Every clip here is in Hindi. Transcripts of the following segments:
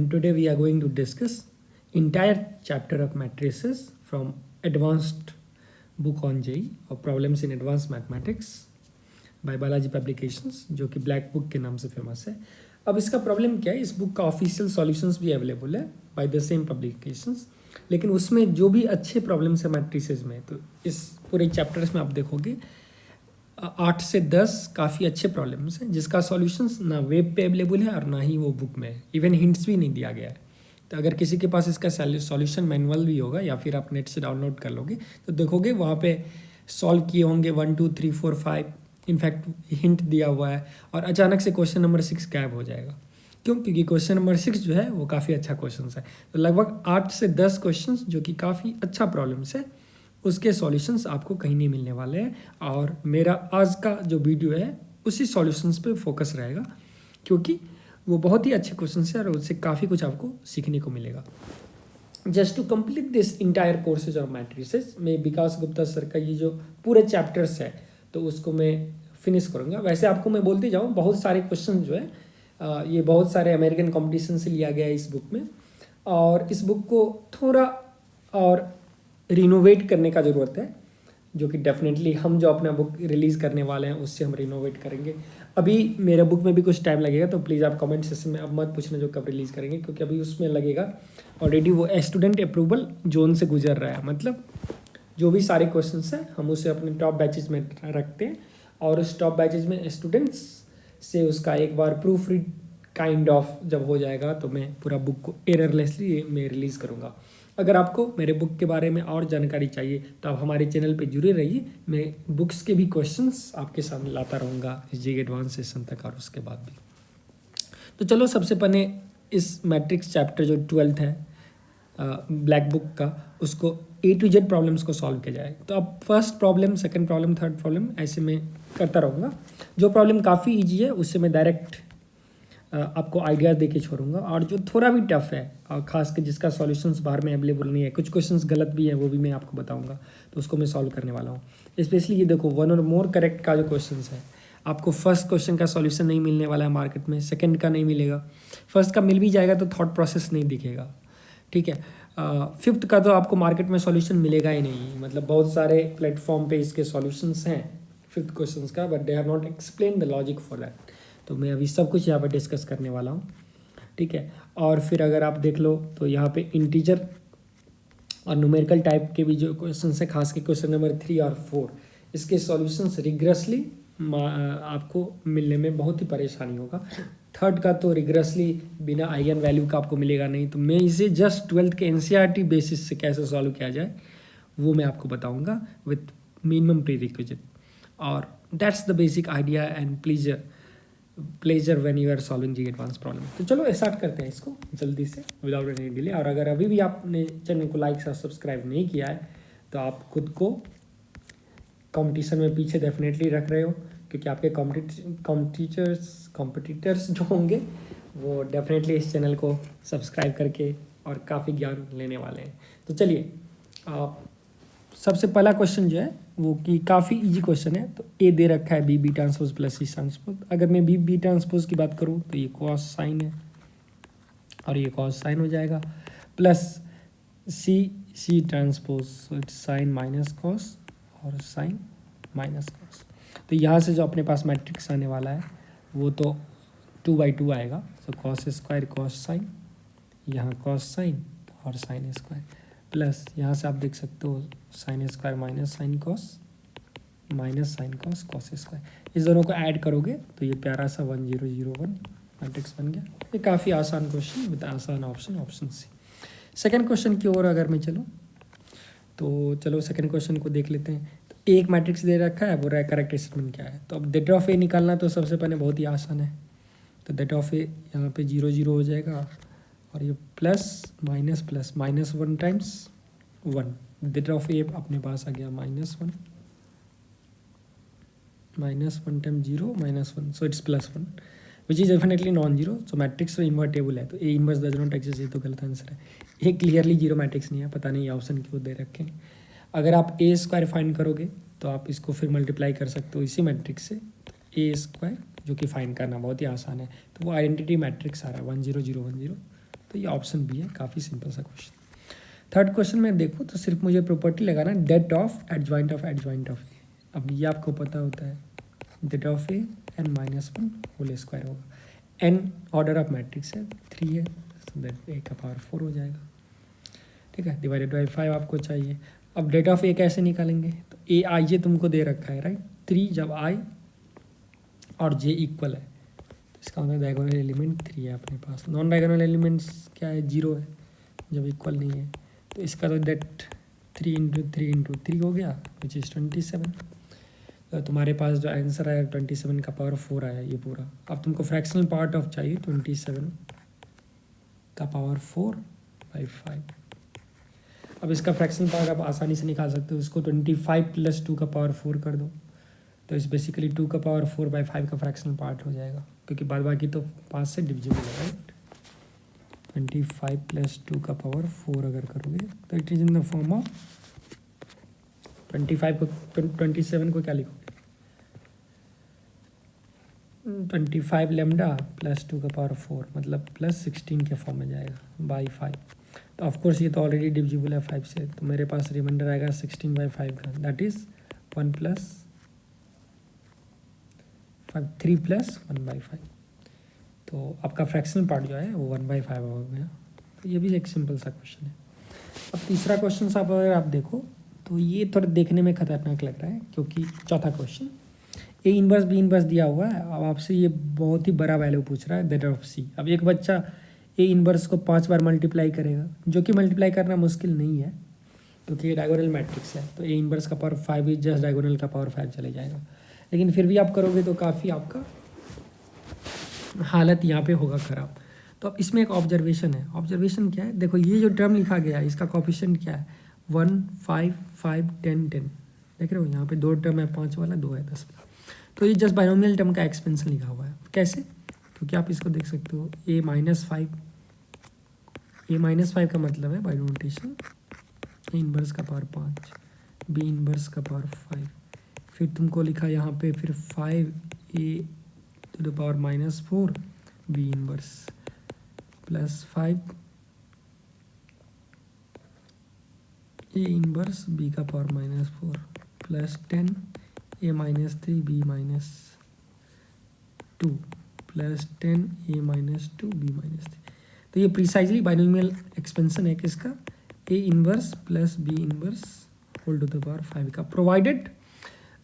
and today we are going to discuss entire chapter of matrices from advanced book on JEE or problems in advanced mathematics by Balaji publications, जो कि ब्लैक बुक के नाम से फेमस है। अब इसका प्रॉब्लम क्या है, इस बुक का ऑफिशियल सॉल्यूशंस भी अवेलेबल है बाय द सेम पब्लिकेशंस, लेकिन उसमें जो भी अच्छे प्रॉब्लम्स है मैट्रिसेस में, तो इस पूरे चैप्टर्स में आप देखोगे 8 से 10 काफ़ी अच्छे प्रॉब्लम्स हैं जिसका सॉल्यूशंस ना वेब पे अवेलेबल है और ना ही वो बुक में है, इवन हिंट्स भी नहीं दिया गया है। तो अगर किसी के पास इसका सॉल्यूशन मैनुअल भी होगा या फिर आप नेट से डाउनलोड कर लोगे तो देखोगे वहाँ पे सॉल्व किए होंगे 1 2 3 4 5, इनफैक्ट हिंट दिया हुआ है, और अचानक से क्वेश्चन नंबर 6 गायब हो जाएगा। क्यों? क्योंकि क्वेश्चन नंबर 6 जो है वो काफ़ी अच्छा क्वेश्चन है। तो लगभग 8 से 10 क्वेश्चन जो कि काफ़ी अच्छा प्रॉब्लम्स है, उसके सॉल्यूशंस आपको कहीं नहीं मिलने वाले हैं, और मेरा आज का जो वीडियो है उसी सॉल्यूशंस पे फोकस रहेगा क्योंकि वो बहुत ही अच्छे क्वेश्चन है और उससे काफ़ी कुछ आपको सीखने को मिलेगा। Just to complete this entire courses of matrices, मैं विकास गुप्ता सर का ये जो पूरे चैप्टर्स है तो उसको मैं फिनिश करूँगा। वैसे आपको मैं बोलते जाऊँ, बहुत सारे क्वेश्चन जो है ये बहुत सारे अमेरिकन कॉम्पिटिशन से लिया गया है इस बुक में, और इस बुक को थोड़ा और रिनोवेट करने का ज़रूरत है, जो कि डेफिनेटली हम जो अपना बुक रिलीज़ करने वाले हैं उससे हम रिनोवेट करेंगे। अभी मेरे बुक में भी कुछ टाइम लगेगा, तो प्लीज़ आप कमेंट सेक्शन में अब मत पूछना जो कब रिलीज़ करेंगे, क्योंकि अभी उसमें लगेगा ऑलरेडी वो स्टूडेंट अप्रूवल जोन से गुजर रहा है। मतलब जो भी सारे क्वेश्चंस हैं हम उसे अपने टॉप बैचेज में रखते हैं, और उस टॉप बैचेज में स्टूडेंट्स से उसका एक बार प्रूफ रीड काइंड ऑफ जब हो जाएगा तो मैं पूरा बुक को एररलेसली मैं रिलीज़ करूँगा। अगर आपको मेरे बुक के बारे में और जानकारी चाहिए तो आप हमारे चैनल पे जुड़े रहिए, मैं बुक्स के भी क्वेश्चंस आपके सामने लाता रहूँगा इस जी एडवांस सेशन तक और उसके बाद भी। तो चलो सबसे पहले इस मैट्रिक्स चैप्टर जो 12th है ब्लैक बुक का, उसको A to Z प्रॉब्लम्स को सॉल्व किया जाए। तो अब first problem, second problem, third problem ऐसे मैं करता रहूँगा। जो प्रॉब्लम काफ़ी ईजी है उससे मैं डायरेक्ट आपको आइडियाज़ देके छोड़ूंगा, और जो थोड़ा भी टफ है और ख़ास कर जिसका सॉल्यूशंस बाहर में अवेलेबल नहीं है, कुछ क्वेश्चंस गलत भी है वो भी मैं आपको बताऊंगा, तो उसको मैं सॉल्व करने वाला हूँ। स्पेशली ये देखो 1 और मोर करेक्ट का जो क्वेश्चंस है, आपको फर्स्ट क्वेश्चन का सॉल्यूशन नहीं मिलने वाला है मार्केट में, सेकंड का नहीं मिलेगा, फर्स्ट का मिल भी जाएगा तो थॉट प्रोसेस नहीं दिखेगा, ठीक है। फिफ्थ का तो आपको मार्केट में सॉल्यूशन मिलेगा ही नहीं, मतलब बहुत सारे प्लेटफॉर्म पे इसके सॉल्यूशंस हैं फिफ्थ क्वेश्चन का, but they have not explain the logic for that. तो मैं अभी सब कुछ यहाँ पर डिस्कस करने वाला हूँ, ठीक है। और फिर अगर आप देख लो तो यहाँ पे इंटीजर और न्यूमेरिकल टाइप के भी जो क्वेश्चन है, खास के क्वेश्चन नंबर 3 और 4, इसके सॉल्यूशंस रिग्रेसली आपको मिलने में बहुत ही परेशानी होगा। थर्ड का तो रिग्रेसली बिना आइगन वैल्यू का आपको मिलेगा नहीं, तो मैं इसे जस्ट 12th के NCERT बेसिस से कैसे सॉल्व किया जाए वो मैं आपको बताऊँगा विथ मिनिमम प्री रिक्विजिट, और that's the basic idea and pleasure when you are solving JEE advance problem. तो चलो स्टार्ट करते हैं इसको जल्दी से विदाउट एनी डिले। और अगर अभी भी आपने चैनल को लाइक और सब्सक्राइब नहीं किया है तो आप खुद को कंपटीशन में पीछे डेफिनेटली रख रहे हो, क्योंकि आपके कॉम्पिटिटर्स जो होंगे वो डेफिनेटली इस चैनल को सब्सक्राइब करके और काफ़ी ज्ञान लेने वाले हैं। तो चलिए सबसे पहला क्वेश्चन जो है वो कि काफ़ी इजी क्वेश्चन है। तो ए दे रखा है B transpose plus C transpose. अगर मैं B ट्रांसपोज की बात करूँ तो ये कॉस साइन है और ये कॉस साइन हो जाएगा, plus C transpose, so it's sine minus cos और साइन माइनस कॉस। तो यहाँ से जो अपने पास मैट्रिक्स आने वाला है वो तो 2/2 आएगा। So cos square cos sine, यहाँ कॉस साइन और साइन स्क्वायर, प्लस यहाँ से आप देख सकते हो sine square minus sine cos cos square. इस दोनों को ऐड करोगे तो ये प्यारा सा 1 0 0 1 मैट्रिक्स बन गया। ये काफ़ी आसान क्वेश्चन विद आसान ऑप्शन सी। सेकेंड क्वेश्चन की ओर अगर मैं चलूँ तो चलो सेकेंड क्वेश्चन को देख लेते हैं। तो एक मैट्रिक्स दे रखा है, वो करेक्ट स्टेटमेंट क्या है। तो अब डेट ऑफ ए निकालना तो सबसे पहले बहुत ही आसान है। तो डेट ऑफ ए यहाँ पे 0 0 हो जाएगा, और ये plus minus 1 times 1, det of A अपने पास आ गया -1 time 0 -1, so it's +1 which is definitely non zero. सो मैट्रिक्स तो इन्वर्टेबल है, तो A inverse does not exist, ये तो गलत आंसर है। ये क्लियरली जीरो मैट्रिक्स नहीं है, पता नहीं ऑप्शन क्यों दे रखे हैं। अगर आप ए स्क्वायर फाइंड करोगे तो आप इसको फिर मल्टीप्लाई कर सकते हो इसी मैट्रिक्स से, तो ए स्क्वायर जो कि फाइंड करना बहुत ही आसान है। तो वो आइडेंटिटी मैट्रिक्स आ रहा है 1 0 0 1 0, तो ये ऑप्शन बी है, काफ़ी सिंपल सा क्वेश्चन। थर्ड क्वेश्चन में देखो तो सिर्फ मुझे प्रॉपर्टी लगाना, det of adjoint of adjoint of A. अब ये आपको पता होता है, det of A n-1 whole square होगा, n ऑर्डर ऑफ मैट्रिक्स है, 3 है, so दैट ए का पावर 4 हो जाएगा, ठीक है, डिवाइडेड बाई 5 आपको चाहिए। अब डेट ऑफ ए कैसे निकालेंगे, तो ए आई जे तुमको दे रखा है, राइट। 3 जब आई और जे इक्वल है तो इसका मतलब डायगोनल एलिमेंट 3 है अपने पास। नॉन डायगोनल एलिमेंट्स क्या है, 0 है जब इक्वल नहीं है, तो इसका तो डेट 3 इंटू 3 हो गया, विच इज़ 27। तो तुम्हारे पास जो आंसर आया 27 का पावर 4 आया ये पूरा। अब तुमको फ्रैक्शनल पार्ट ऑफ चाहिए 27 का पावर 4/5। अब इसका फ्रैक्शनल पार्ट आप आसानी से निकाल सकते हो, इसको 25 + 2 का पावर 4 कर दो, तो इस बेसिकली 2 का पावर 4/5 का फ्रैक्शनल पार्ट हो जाएगा, क्योंकि बाद बाकी तो 5 से डिविजिबल है, राइट। 25 + 2 का पावर 4 अगर करोगे तो it is in the form of 25 को 27 को क्या लिखोगे, 25 लैम्डा + 2 का पावर 4 मतलब +16 के फॉर्म में जाएगा बाई 5। तो ऑफकोर्स ये तो ऑलरेडी डिविजिबल है 5 से, तो मेरे पास रिमाइंडर आएगा 16/5 का, दैट इज़ 1 + 5 3 + 1/5। तो आपका फ्रैक्शनल पार्ट जो है वो 1/5 हो गया। तो ये भी एक सिंपल सा क्वेश्चन है। अब तीसरा क्वेश्चन साहब अगर आप देखो तो ये थोड़ा देखने में खतरनाक लग रहा है, क्योंकि चौथा question A inverse B inverse दिया हुआ है। अब आपसे ये बहुत ही बड़ा वैल्यू पूछ रहा है, दैट ऑफ सी। अब एक बच्चा ए इनवर्स को 5 बार मल्टीप्लाई करेगा, जो कि मल्टीप्लाई करना मुश्किल नहीं है क्योंकि ये डायगोनल मैट्रिक्स है, तो ए इनवर्स का पावर 5 इज जस्ट डायगोनल का पावर 5 चले जाएगा। लेकिन फिर भी आप करोगे तो काफ़ी आपका हालत यहाँ पे होगा ख़राब। तो अब इसमें एक ऑब्जर्वेशन है। ऑब्जर्वेशन क्या है, देखो ये जो टर्म लिखा गया है इसका कोफिशिएंट क्या है, 1 5 5 10 10, देख रहे हो यहाँ पे 2 टर्म है, 5 वाला 2 है 10 वाला। तो ये जस्ट बाइनोमियल टर्म का एक्सपेंशन लिखा हुआ है। कैसे, क्योंकि आप इसको देख सकते हो a-5 का मतलब है बाय नोटेशन ए इनवर्स का पावर 5, बी इनवर्स का पावर 5, फिर तुमको लिखा यहाँ पे फिर 5a to the power -4 b inverse plus 5 a inverse b का power -4 plus 10 a -3 b -2 plus 10 a -2 b -3। तो ये प्रिसाइजली बाइनोमियल एक्सपेंशन है किसका, a inverse plus b inverse whole to the power 5 का, प्रोवाइडेड।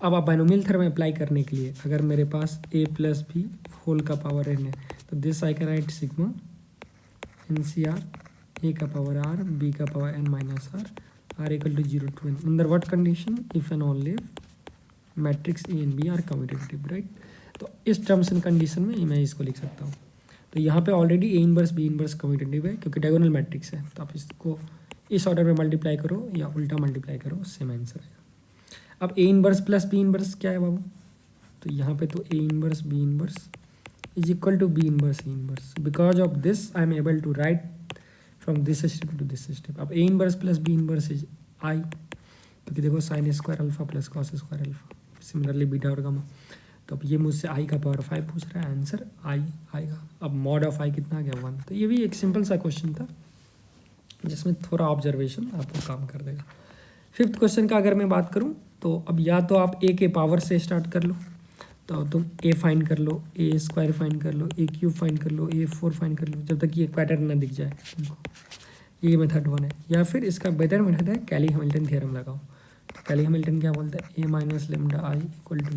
अब आप बाइनोमियल थ्योरम अप्लाई करने के लिए अगर मेरे पास a + b होल का पावर n है, तो this I can write sigma NCR a का पावर r b का power n - r = 0 to n under what condition, if and only matrix a and b are commutative, right. तो इस टर्म्स एंड कंडीशन में मैं इसको लिख सकता हूँ। तो यहाँ पे already a inverse b inverse commutative है क्योंकि डायगोनल मैट्रिक्स है, तो आप इसको इस ऑर्डर में मल्टीप्लाई करो या उल्टा मल्टीप्लाई करो, सेम आंसर आएगा। अब a inverse plus b inverse क्या है बाबू, तो यहाँ पे तो a inverse b inverse is equal to b inverse a inverse. Because of this I am able to write from this step to this step. अब a inverse plus b inverse is i, क्योंकि देखो sine square alpha plus cos square alpha, similarly beta और गामा। तो अब ये मुझसे i का पावर 5 पूछ रहा है, आंसर i आएगा। अब मॉड ऑफ i कितना आ गया, 1। तो ये भी एक सिंपल सा क्वेश्चन था जिसमें थोड़ा ऑब्जर्वेशन आपको काम कर देगा। फिफ्थ क्वेश्चन का अगर मैं बात करूं तो अब या तो आप a के पावर से स्टार्ट कर लो, तो तुम a फाइंड कर लो, a² फाइंड कर लो, a³ फाइंड कर लो, a4 फाइंड कर लो, जब तक ये पैटर्न ना दिख जाए तुमको। ये मेथड 1 है। या फिर इसका बेटर मेथड है कैली हैमिल्टन थ्योरम लगाओ। तो कैली हैमिल्टन क्या बोलता है, a - λi =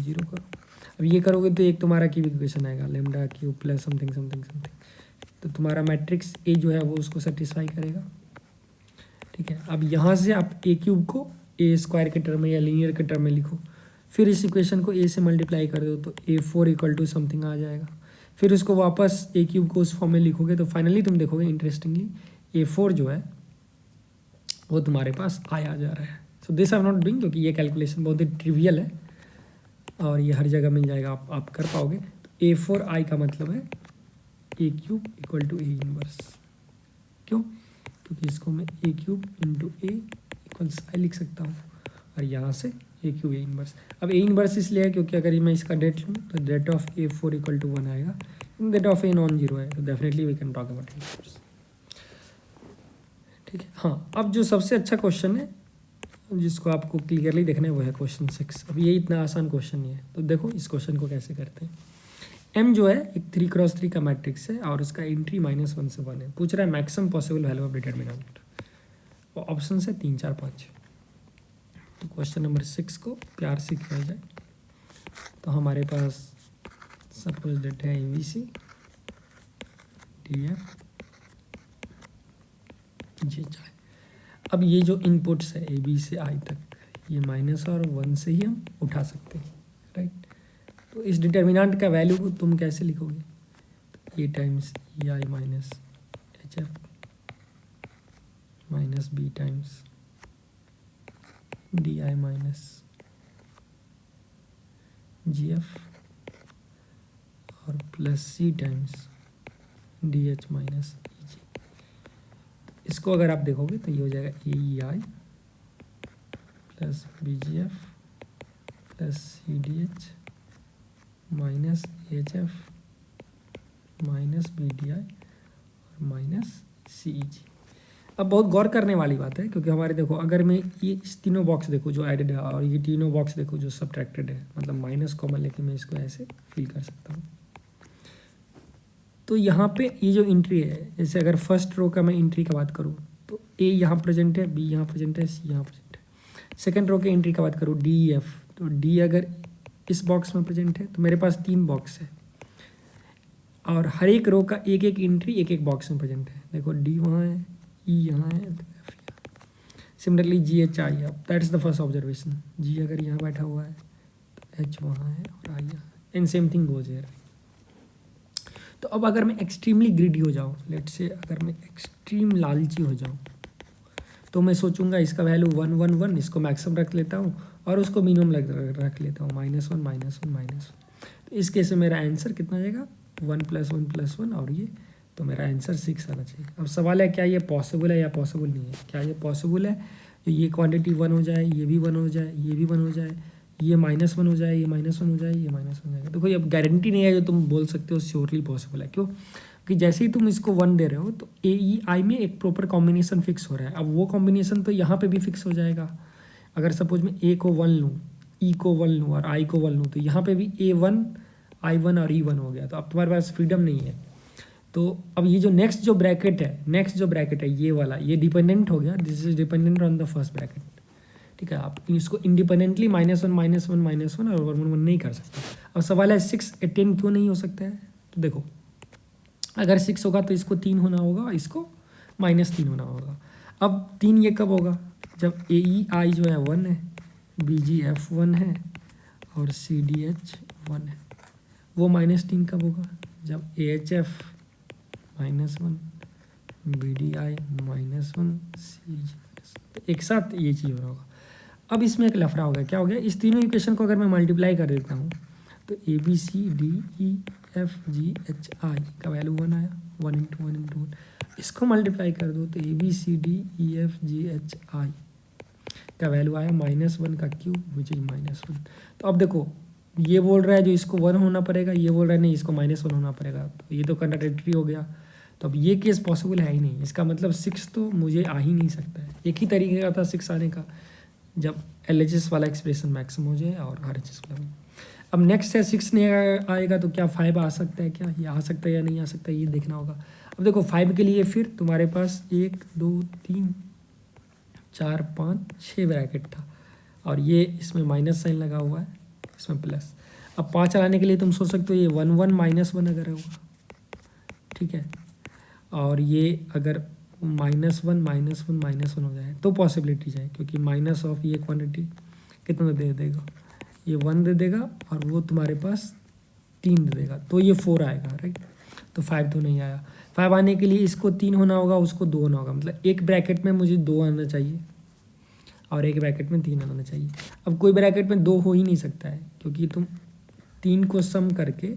0 करो। अब ये करोगे तो एक तुम्हारा क्यूब इक्वेशन आएगा, λ³ प्लस समथिंग समथिंग समथिंग, तो तुम्हारा मैट्रिक्स a जो है वो उसको सेटिस्फाई करेगा, ठीक है। अब यहाँ से आप a³ को a² के टर्म में या लीनियर के टर्म में लिखो, फिर इस इक्वेशन को a से मल्टीप्लाई कर दो तो a4 = समथिंग आ जाएगा। फिर उसको वापस a³ को उस फॉर्म में लिखोगे तो फाइनली तुम देखोगे इंटरेस्टिंगली a4 जो है वो तुम्हारे पास आ जा रहा है। So this I am not doing, क्योंकि ये कैलकुलेशन बहुत ही ट्रिवियल है और ये हर जगह मिल जाएगा, आप कर पाओगे। तो a4i का मतलब है a³ = a इनवर्स। क्यों, क्योंकि इसको मैं a³ × a = i लिख सकता हूँ और यहाँ से a³ a इनवर्स। अब a इनवर्स इसलिए है क्योंकि अगर मैं इसका डेट लूँ तो डेट ऑफ a4 = 1 आएगा, det of a non zero है, तो definitely we can talk about inverse. ठीक है। हाँ, अब जो सबसे अच्छा क्वेश्चन है जिसको आपको क्लियरली देखना है वो है क्वेश्चन 6। अब ये इतना आसान क्वेश्चन नहीं है, तो देखो इस क्वेश्चन को कैसे करते हैं। एम जो है एक 3x3 का मैट्रिक्स है और उसका एंट्री -1 से 1 है। पूछ रहा है maximum possible value of determinant, और ऑप्शन है 3, 4, 5। तो क्वेश्चन नंबर 6 को प्यार से किया जाए तो हमारे पास सपोज डेट है ABC DF G चाहे। अब ये जो इनपुट्स है AB से I तक, ये माइनस और 1 से ही हम उठा सकते हैं, राइट। तो इस डिटर्मिनेंट का वैल्यू को तुम कैसे लिखोगे? तो A times EI minus HF minus B times DI minus GF और plus C times DH minus EG। इसको अगर आप देखोगे तो ये हो जाएगा AEI plus BGF plus CDH minus HF minus BDI और माइनस CEG। अब बहुत गौर करने वाली बात है, क्योंकि हमारे देखो अगर मैं ये इस तीनों बॉक्स देखो जो एडेड है और ये तीनों बॉक्स देखो जो सब्ट्रैक्टेड है, मतलब माइनस कॉमन लेके मैं इसको ऐसे फिल कर सकता हूँ। तो यहाँ पे ये जो एंट्री है, जैसे अगर फर्स्ट रो का मैं एंट्री का बात करूँ तो A यहाँ प्रेजेंट है, B यहाँ प्रेजेंट है, C यहाँ प्रेजेंट है। सेकंड रो के एंट्री का बात करूँ DEF, तो D अगर इस बॉक्स में प्रेजेंट है तो मेरे पास 3 बॉक्स है और हर एक रो का एक एक एंट्री एक एक बॉक्स में प्रेजेंट है। देखो D वहाँ है, E यहाँ है, तो F यहाँ। सिमिलरली GHI, अब that's the first observation. G अगर यहाँ बैठा हुआ है तो H वहाँ है और I यहाँ, and same thing goes here. तो अब अगर मैं एक्सट्रीमली ग्रीडी हो जाऊँ, लेट्स से अगर मैं एक्सट्रीम लालची हो जाऊँ, तो मैं सोचूंगा इसका वैल्यू 1 1 1, इसको मैक्सिमम रख लेता हूँ और उसको मिनिमम रख लेता हूँ -1 -1 -1। तो इस केस में मेरा आंसर कितना आ जाएगा 1 + 1 + 1 और ये, तो मेरा आंसर 6 आना चाहिए। अब सवाल है क्या ये पॉसिबल है या पॉसिबल नहीं है? क्या ये पॉसिबल है तो ये क्वांटिटी 1 हो जाए, ये भी 1 हो जाए, ये भी 1 हो जाए, ये -1 हो जाए, ये -1 हो जाए, ये -1 हो जाएगा। तो कोई अब गारंटी नहीं है जो तुम बोल सकते हो श्योरली पॉसिबल है। क्यों? कि जैसे ही तुम इसको 1 दे रहे हो तो AEI में एक प्रॉपर कॉम्बिनेशन फिक्स हो रहा है। अब वो कॉम्बिनेशन तो यहाँ पे भी फिक्स हो जाएगा। अगर सपोज मैं A को 1 लूँ, E को 1 लूँ और I को 1 लूँ, तो यहाँ पे भी A1 I1 और E1 हो गया। तो अब तुम्हारे पास फ्रीडम नहीं है। तो अब ये जो नेक्स्ट जो ब्रैकेट है ये वाला, ये डिपेंडेंट हो गया। This is dependent on the first bracket. ठीक है, आप इसको इंडिपेंडेंटली -1 -1 -1 और 1 1 नहीं कर सकते। अब सवाल है 6 10 क्यों नहीं हो सकता है? तो देखो अगर 6 होगा तो इसको 3 होना होगा, इसको -3 होना होगा। अब 3 ये कब होगा? जब AEI जो है 1 है, BGF 1 है और CDH 1 है। वो -3 कब होगा? जब AHF -1, BDI -1, CG। एक साथ ये चीज़ हो रहा होगा। अब इसमें एक लफड़ा होगा। क्या हो गया? इस तीनों इक्वेशन को अगर मैं मल्टीप्लाई कर देता हूँ तो ABCDEFGHI का वैल्यू 1 आया, 1 × 1 × 1। इसको मल्टीप्लाई कर दो तो ABCDEFGHI का वैल्यू आया -1 का क्यूब विच इज -1। तो अब देखो ये बोल रहा है जो इसको 1 होना पड़ेगा, ये बोल रहा है नहीं इसको -1 होना पड़ेगा। तो ये तो कंट्राडिक्टरी हो गया। तो अब ये केस पॉसिबल है ही नहीं। इसका मतलब 6 तो मुझे आ ही नहीं सकता है। एक ही तरीके का था 6 आने का, जब LHS वाला एक्सप्रेशन मैक्सिमम हो जाए और RHS वाला। अब नेक्स्ट है 6 नहीं आएगा तो क्या 5 आ सकता है? क्या ये आ सकता है या नहीं आ सकता है, ये देखना होगा। अब देखो 5 के लिए फिर तुम्हारे पास 1 2 3 4 5 6 ब्रैकेट था और ये इसमें माइनस साइन लगा हुआ है, इसमें प्लस। अब 5 लाने के लिए तुम सोच सकते हो ये 1 1 -1 अगर होगा, ठीक है, और ये अगर -1 -1 -1 हो जाए तो पॉसिबिलिटीज है, क्योंकि माइनस ऑफ ये क्वांटिटी कितना दे देगा? ये 1 दे देगा और वो तुम्हारे पास 3 दे देगा, तो ये 4 आएगा, राइट। तो 5 तो नहीं आया। 5 आने के लिए इसको 3 होना होगा, उसको 2 होना होगा। मतलब एक ब्रैकेट में मुझे 2 आना चाहिए और एक ब्रैकेट में 3 आना चाहिए। अब कोई ब्रैकेट में 2 हो ही नहीं सकता है, क्योंकि तुम 3 को सम करके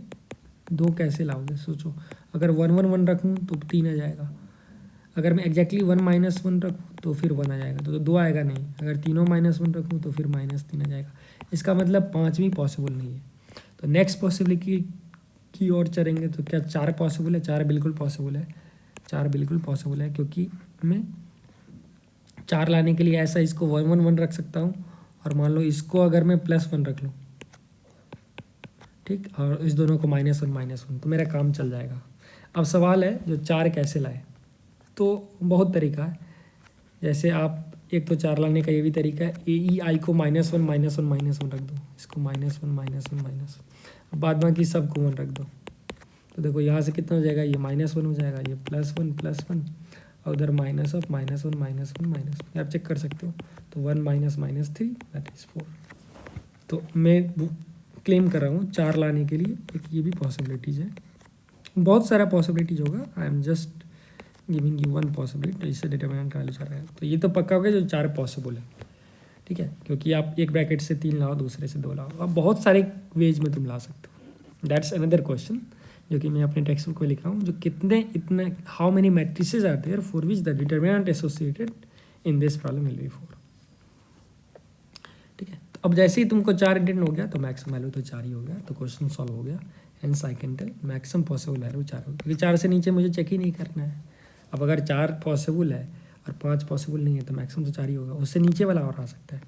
2 कैसे लाओगे? सोचो, अगर 1 1 1 रखूँ तो 3 आ जाएगा। अगर मैं एग्जैक्टली 1 -1 रखूँ तो फिर 1 आ जाएगा, तो 2 आएगा नहीं। अगर तीनों -1 रखूँ तो फिर -3 आ जाएगा। इसका मतलब 5 भी पॉसिबल नहीं है। तो नेक्स्ट पॉसिबिलिटी की ओर चलेंगे तो क्या 4 पॉसिबल है? 4 बिल्कुल पॉसिबल है। 4 बिल्कुल पॉसिबल है, क्योंकि मैं 4 लाने के लिए ऐसा इसको 1 1 1 रख सकता हूँ, और मान लो इसको अगर मैं +1 रख लूँ, ठीक, और इस दोनों को -1 तो मेरा काम चल जाएगा। अब सवाल है जो 4 कैसे लाए, तो बहुत तरीका है। जैसे आप एक तो 4 लाने का ये भी तरीका है, AEI को -1 रख दो, इसको -1 अब बाद बाकी सबको 1 रख दो, तो देखो यहाँ से कितना हो जाएगा, ये -1 हो जाएगा, ये +1 और उधर -1 आप चेक कर सकते हो। तो 1 -3 दैट इज़ 4। तो मैं क्लेम कर रहा हूँ 4 लाने के लिए एक ये भी पॉसिबिलिटीज़ है, बहुत सारा पॉसिबिलिटीज होगा, I am just giving you one possibility. तो इससे डिटर्मिनेंट का वैल्यू 4 है, तो ये तो पक्का हो गया जो 4 पॉसिबल है, ठीक है, क्योंकि आप एक ब्रैकेट से 3 लाओ, दूसरे से 2 लाओ, आप बहुत सारे वेज में तुम ला सकते हो। दैट्स अनदर क्वेश्चन जो कि मैं अपने टेक्स्ट बुक में लिखा हूँ, जो इतने how many matrices are there for which the determinant associated in this problem will be 4, ठीक है। तो अब जैसे ही तुमको 4 इंटेंट हो गया तो मैक्सिमम वैल्यू तो 4 ही हो गया, तो क्वेश्चन सॉल्व हो गया। Hence I can tell maximum possible value 4 होगी, क्योंकि 4 से नीचे मुझे चेक ही नहीं करना है। अब अगर 4 पॉसिबल है और 5 पॉसिबल नहीं है तो मैक्सिमम तो 4 ही होगा, उससे नीचे वाला और आ सकता है।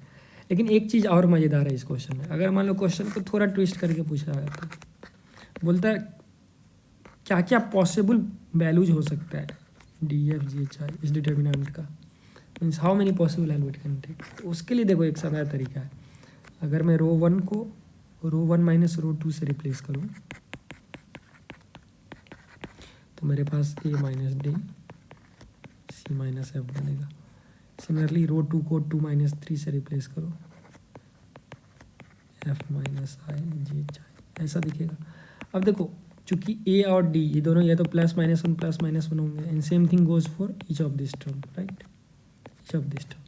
लेकिन एक चीज़ और मज़ेदार है इस क्वेश्चन में, अगर मान लो क्वेश्चन को थोड़ा ट्विस्ट करके पूछा जाए तो बोलता है क्या क्या पॉसिबल वैल्यूज हो सकता है DFGHI इस डिटर्मिनेंट का, means how many possible value it can take. तो उसके लिए देखो एक सादा तरीका है, अगर मैं रो 1 को रो 1 माइनस रो 2 से रिप्लेस करूँ तो मेरे पास A minus D C minus F बनेगा। सिमिलरली रो 2 को 2 माइनस 3 से रिप्लेस करो, F माइनस I GHI ऐसा दिखेगा। अब देखो चूंकि A और D ये दोनों या तो +-1 होंगे, and same thing goes for each of this term, right, each of this term.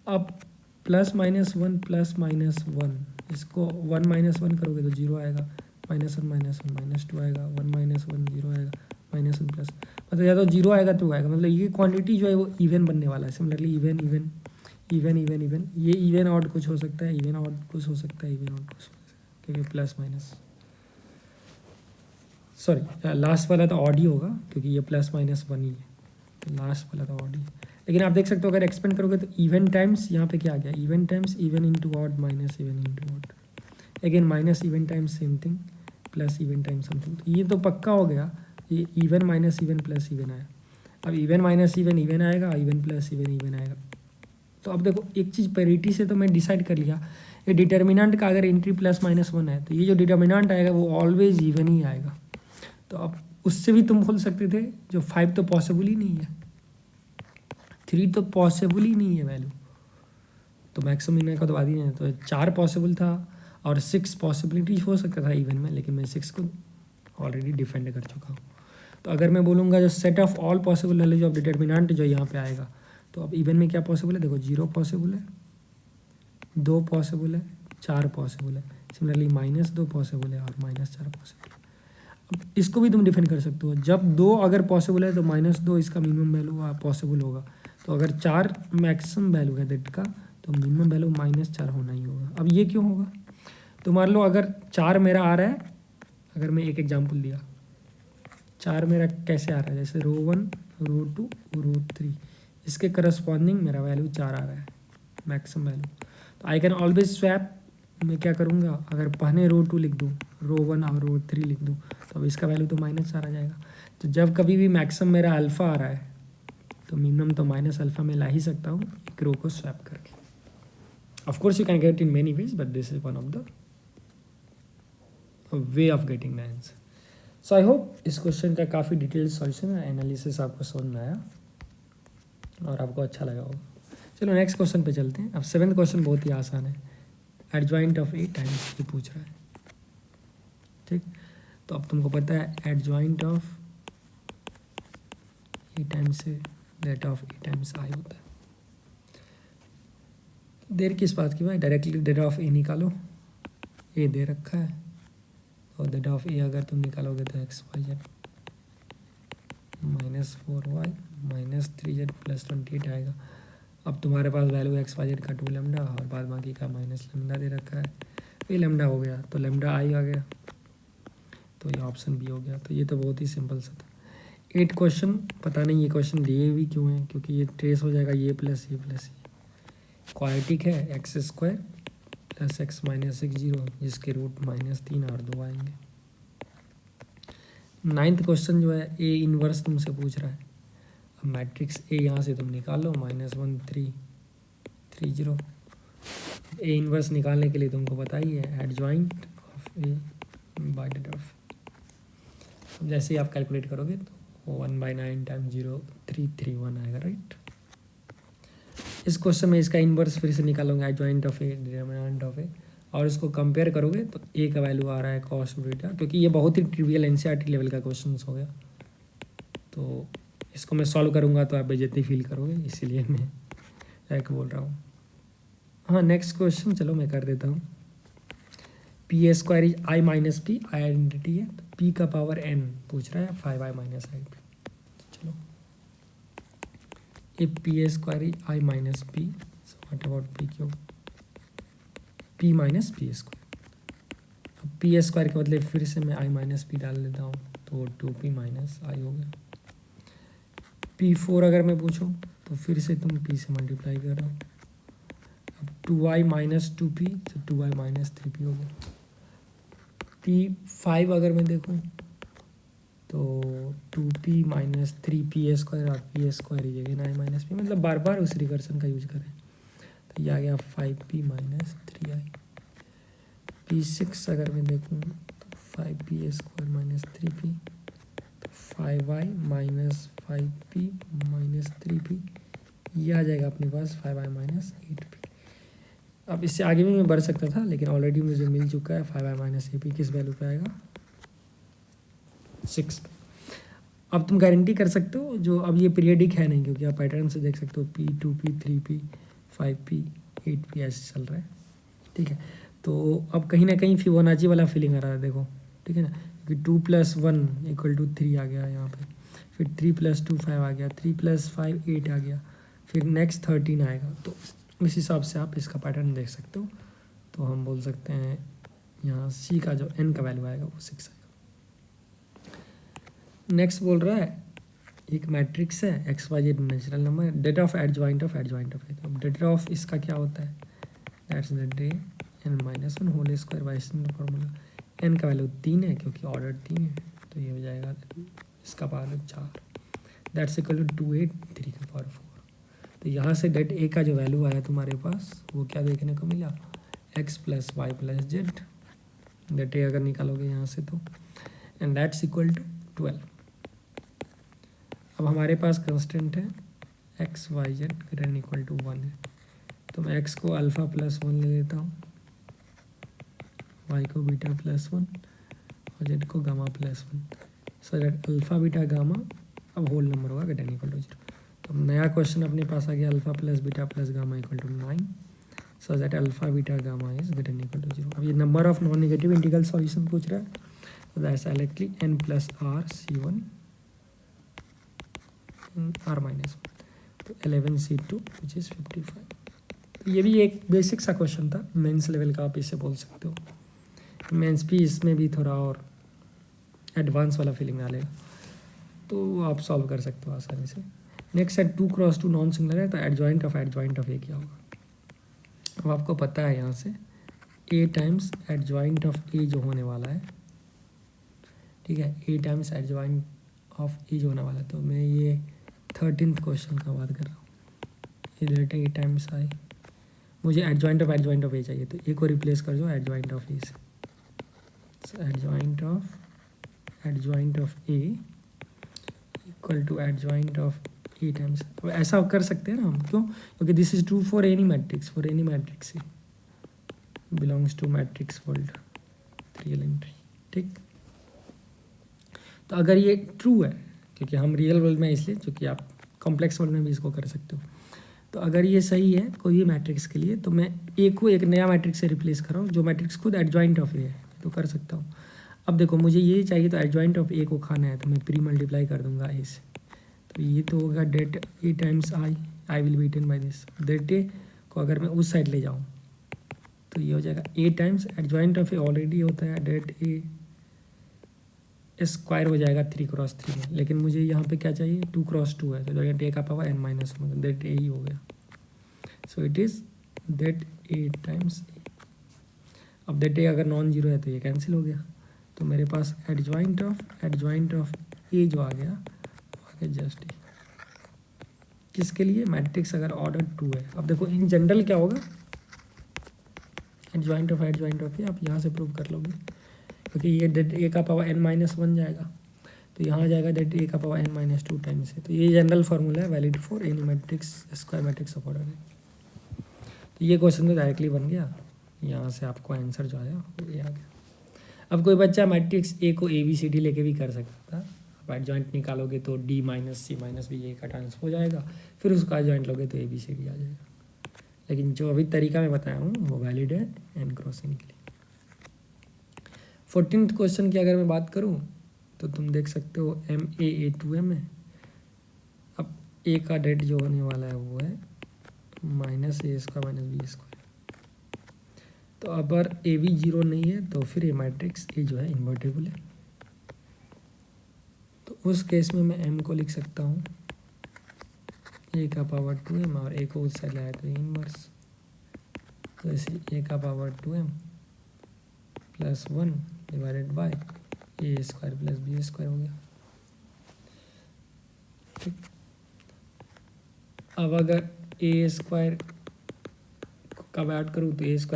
अब +-1 इसको 1 -1 करोगे तो 0 आएगा, -1 -2 आएगा, 1 -1 0 आएगा, -1 प्लस, मतलब या तो 0 आएगा तो आएगा, मतलब ये क्वांटिटी जो है वो इवन बनने वाला है। सिमिलरली इवन ये इवन ऑड कुछ हो सकता है, इवन ऑड कुछ हो सकता है, इवन ऑड कुछ हो सकता है, क्योंकि प्लस माइनस सॉरी लास्ट वाला तो ऑड ही होगा क्योंकि ये +-1 ही है, तो लास्ट वाला तो ऑड ही। लेकिन आप देख सकते हो अगर एक्सपेंड करोगे तो इवन टाइम्स यहाँ पे क्या आ गया, even times even into odd minus even into odd, again minus even times same thing plus even times something. तो ये तो पक्का हो गया, ये even minus even plus even आया। अब इवन माइनस इवन इवन आएगा, इवन प्लस इवन इवन आएगा। तो अब देखो एक चीज़ पेरिटी से तो मैं डिसाइड कर लिया, ये डिटर्मिनेंट का अगर एंट्री +-1 है तो ये जो डिटर्मिनेंट आएगा वो ऑलवेज इवन ही आएगा। तो अब उससे भी तुम बोल सकते थे जो 5 तो पॉसिबल ही नहीं है, 3 तो पॉसिबल ही नहीं है वैल्यू, तो मैक्सिमम इनका तो बात ही नहीं है। तो 4 पॉसिबल था और 6 पॉसिबिलिटी हो सकता था इवन में, लेकिन मैं 6 को ऑलरेडी डिफेंड कर चुका हूँ। तो अगर मैं बोलूँगा जो set of all possible values of determinant जो यहाँ पे आएगा, तो अब इवन में क्या पॉसिबल है, देखो 0 पॉसिबल है, 2 पॉसिबल है, 4 पॉसिबल है, सिमिलरली -2 पॉसिबल है और -4 पॉसिबल है। अब इसको भी तुम डिफेंड कर सकते हो, जब 2 अगर पॉसिबल है तो -2 इसका मिनिमम वैल्यू पॉसिबल होगा, तो अगर 4 मैक्सिमम वैल्यू है दैट का तो मिनिमम वैल्यू -4 होना ही होगा। अब ये क्यों होगा, तो मान लो अगर 4 मेरा आ रहा है, अगर मैं एक एग्जांपल दिया, 4 मेरा कैसे आ रहा है, जैसे रो 1 रो 2 रो 3 इसके करस्पॉन्डिंग मेरा वैल्यू 4 आ रहा है मैक्सिमम वैल्यू, तो आई कैन ऑलवेज स्वैप। मैं क्या करूँगा, अगर पहले रो 2 लिख दूँ, रो 1 और रो 3 लिख दूँ, तो अब इसका वैल्यू तो -4 आ जाएगा। तो जब कभी भी मैक्सिमम मेरा अल्फ़ा आ रहा है तो मिनिमम तो -अल्फ़ा में ला ही सकता हूँ एक रो को स्वैप करके। Of course you can get in many ways, but this is one of the way of getting the answer. So I hope इस क्वेश्चन का काफ़ी डिटेल सॉल्यूशन है, एनालिसिस आपको समझ में आया और आपको अच्छा लगा होगा। चलो नेक्स्ट क्वेश्चन पे चलते हैं। अब 7th क्वेश्चन बहुत ही आसान है, एडजॉइंट ऑफ A टाइम्स ये पूछ रहा है, ठीक। तो अब तुमको पता है adjoint of A times say that of A times I होता है। देर किस बात की भाई, डायरेक्टली दैट ऑफ A निकालो, A दे रखा है, और दैट ऑफ A अगर तुम निकालोगे तो XYZ -4Y -3Z +28 आएगा। अब तुम्हारे पास वैल्यू XYZ का 2 लैम्डा और बाद बाकी का -λ दे रखा है, ये लैम्डा हो गया तो लैम्डा I आ गया, तो ये ऑप्शन B हो गया। तो ये तो बहुत ही सिंपल सा था। 8 क्वेश्चन, पता नहीं ये क्वेश्चन दिए भी क्यों हैं, क्योंकि ये ट्रेस हो जाएगा ये प्लस ये प्लस ये। क्वाड्रेटिक है, x square plus x minus x 0, जिसके रूट -3 और 2 आएंगे। 9th क्वेश्चन जो है ए इनवर्स तुमसे पूछ रहा है। अब मैट्रिक्स ए यहाँ से तुम निकाल लो, -1 3 3 0। ए इनवर्स निकालने के लिए तुमको पता ही है adjoint of A by det of. जैसे ही आप कैलकुलेट करोगे तो 1/9 टाइम्स 0 331 आएगा, राइट। इस क्वेश्चन में इसका इनवर्स फिर से निकालोगे, adjoint of A determinant of A, और इसको कंपेयर करोगे तो ए का वैल्यू आ रहा है कॉस बीटा, क्योंकि ये बहुत ही ट्रिवियल एनसीईआरटी लेवल का क्वेश्चन हो गया। तो इसको मैं सॉल्व करूँगा तो आप बेइज्जती फील करोगे, इसीलिए मैं एक बोल रहा हूँ। हाँ, नेक्स्ट क्वेश्चन चलो मैं कर देता हूँ। P A square is I minus P, I identity है, तो पी का पावर एन पूछ रहा है 5i माइनस आई पी। चलो, if p a square is I minus p, so what about p cube? p minus p square। अब p स्क्वायर के बदले फिर से मैं I माइनस पी डाल देता हूँ, तो 2p माइनस आई हो गया। p4 अगर मैं पूछूँ तो फिर से तुम p से मल्टीप्लाई कर रहे हो। अब 2i माइनस 2p, तो 2i माइनस 3p हो गया। p5 अगर मैं देखूँ तो 2p माइनस 3p स्क्वायर, और p स्क्वायर ही है आई माइनस पी, मतलब बार बार उस रिकर्सन का यूज करें। तो ये आ गया 5p माइनस 3i। p6 अगर मैं देखूँ तो 5p स्क्वायर माइनस 3p, तो 5i minus 5p minus 3p, ये आ जाएगा अपने पास 5i माइनस 8p। अब इससे आगे भी मैं बढ़ सकता था, लेकिन ऑलरेडी मुझे मिल चुका है 5i माइनस 8p किस वैल्यू पे आएगा, 6 पे। अब तुम गारंटी कर सकते हो, जो अब ये पीरियडिक है नहीं, क्योंकि आप पैटर्न से देख सकते हो p 2p 3p 5p 8p ऐसे चल रहा है, ठीक है। तो अब कहीं ना कहीं फिबोनाची वाला फीलिंग आ रहा है, देखो, ठीक है ना, क्योंकि 2 + 1 = 3 आ गया यहाँ पे, फिर 3 + 2 5 आ गया, 3 + 5 8 आ गया, फिर नेक्स्ट 13 आएगा। तो इस हिसाब से आप इसका पैटर्न देख सकते हो। तो हम बोल सकते हैं यहाँ c का जो n का वैल्यू आएगा वो 6 आएगा। नेक्स्ट बोल रहा है एक मैट्रिक्स है X Y Z natural number, det of adjoint of adjoint of. अब डेट ऑफ इसका क्या होता है, that's the det n-1 whole square by formula. n का वैल्यू 3 है क्योंकि ऑर्डर 3 है, तो ये हो जाएगा इसका पावर 4, दैट्स इक्वल टू 2 8 3 का पावर 4। तो यहाँ से डेट ए का जो वैल्यू आया तुम्हारे पास वो क्या देखने को मिला, x + y + z। डेट ए अगर निकालोगे यहाँ से तो, एंड दैट्स इक्वल टू 12। अब हमारे पास कंस्टेंट है x y z > 1 है, तो मैं x को अल्फ़ा +1 ले लेता हूँ, y को बीटा +1 और z को gamma +1, so that alpha beta gamma अब होल नंबर होगा > 0। तो नया क्वेश्चन अपने पास आ गया alpha + beta + gamma = 9, so that alpha beta gamma is > 0। अब ये number of non negative integral solution पूछ रहा है, तो that's directly n + r c1 r-1, तो 11c2 विच इज़ 55। तो ये भी एक बेसिक सा क्वेश्चन था, मेंस लेवल का आप इसे बोल सकते हो। मेंस भी इसमें भी थोड़ा और एडवांस वाला फीलिंग डालेगा, तो आप सॉल्व कर सकते हो आसानी से। नेक्स्ट है 2 × 2 नॉन सिंगुलर है, तो एडजॉइंट ऑफ ए क्या होगा। अब आपको पता है यहाँ से a टाइम्स एडजॉइंट ऑफ ए जो होने वाला है, ठीक है, a टाइम्स एडजॉइंट ऑफ ए जो होने वाला है, तो मैं ये 13th क्वेश्चन का बात कर रहा हूँ। इधर a टाइम्स आई, मुझे एडजॉइंट ऑफ ए चाहिए, तो ए को रिप्लेस कर दो एडजॉइंट ऑफ ए से, so adjoint of A equal to adjoint of A times. अब ऐसा कर सकते हैं ना हम, क्यों, क्योंकि this is true for any matrix A belongs to matrix world 3 elementary, ठीक। तो अगर ये ट्रू है, क्योंकि हम रियल वर्ल्ड में इसलिए, क्योंकि आप कॉम्प्लेक्स वर्ल्ड में भी इसको कर सकते हो, तो अगर ये सही है कोई भी मैट्रिक्स के लिए, तो मैं ए को एक नया मैट्रिक्स से रिप्लेस कर रहा हूँ जो मैट्रिक्स खुद एडजॉइंट ऑफ ए है, तो कर सकता हूँ। अब देखो मुझे ये चाहिए, तो एडजॉइंट ऑफ ए को खाना है, तो मैं प्री मल्टीप्लाई कर दूंगा ए से, तो ये तो होगा det A times I will be eaten by this. Det A को अगर मैं उस साइड ले जाऊँ तो ये हो जाएगा A times adjoint of A already होता है डेट ए स्क्वायर हो जाएगा 3x3 में, लेकिन मुझे यहाँ पे क्या चाहिए 2x2 है, तो डेट ए का पावर n-1, मतलब डेट ए ही हो गया। So it is det A times A. अब डेट ए अगर नॉन जीरो है तो ये कैंसिल हो गया, तो मेरे पास एडजॉइंट ऑफ ए जो आ गया जस्ट ए। किसके लिए? मैट्रिक्स अगर ऑर्डर 2 है। अब देखो इन जनरल क्या होगा, एडजॉइंट ऑफ ए आप यहाँ से प्रूव कर लोगे, क्योंकि ये डेट ए का पावर n-1 जाएगा, तो यहाँ आ जाएगा डेट ए का पावर n-2 टाइम्स है। तो ये जनरल फार्मूला है valid for any matrix square matrix of order है। तो ये क्वेश्चन तो डायरेक्टली बन गया, यहाँ से आपको आंसर जो आया वो ये आ गया। अब कोई बच्चा मैट्रिक्स ए को ए बी सी डी लेके भी कर सकता था। आप एडजॉइंट निकालोगे तो डी माइनस सी माइनस बी ए का ट्रांसपोज हो जाएगा, फिर उसका एडजॉइंट लोगे तो ए बी सी डी आ जाएगा। लेकिन जो अभी तरीका मैं बताया हूँ वो वैलिड है एन क्रॉस एन के लिए। 14th क्वेश्चन की अगर मैं बात करूँ तो तुम देख सकते हो MA है। अब ए का डेट जो होने वाला है वो है -a² - b²। तो अगर ए बी जीरो नहीं है तो फिर ये मैट्रिक्स ए जो है इन्वर्टेबल है। तो उस केस में मैं एम को लिख सकता हूँ ए का पावर 2m, और ए को उस साइड लाया तो इनवर्स, जैसे ए का power 2m + 1 divided by a² + b² हो गया। ठीक, अब अगर a² कब ऐड करूँ तो a² +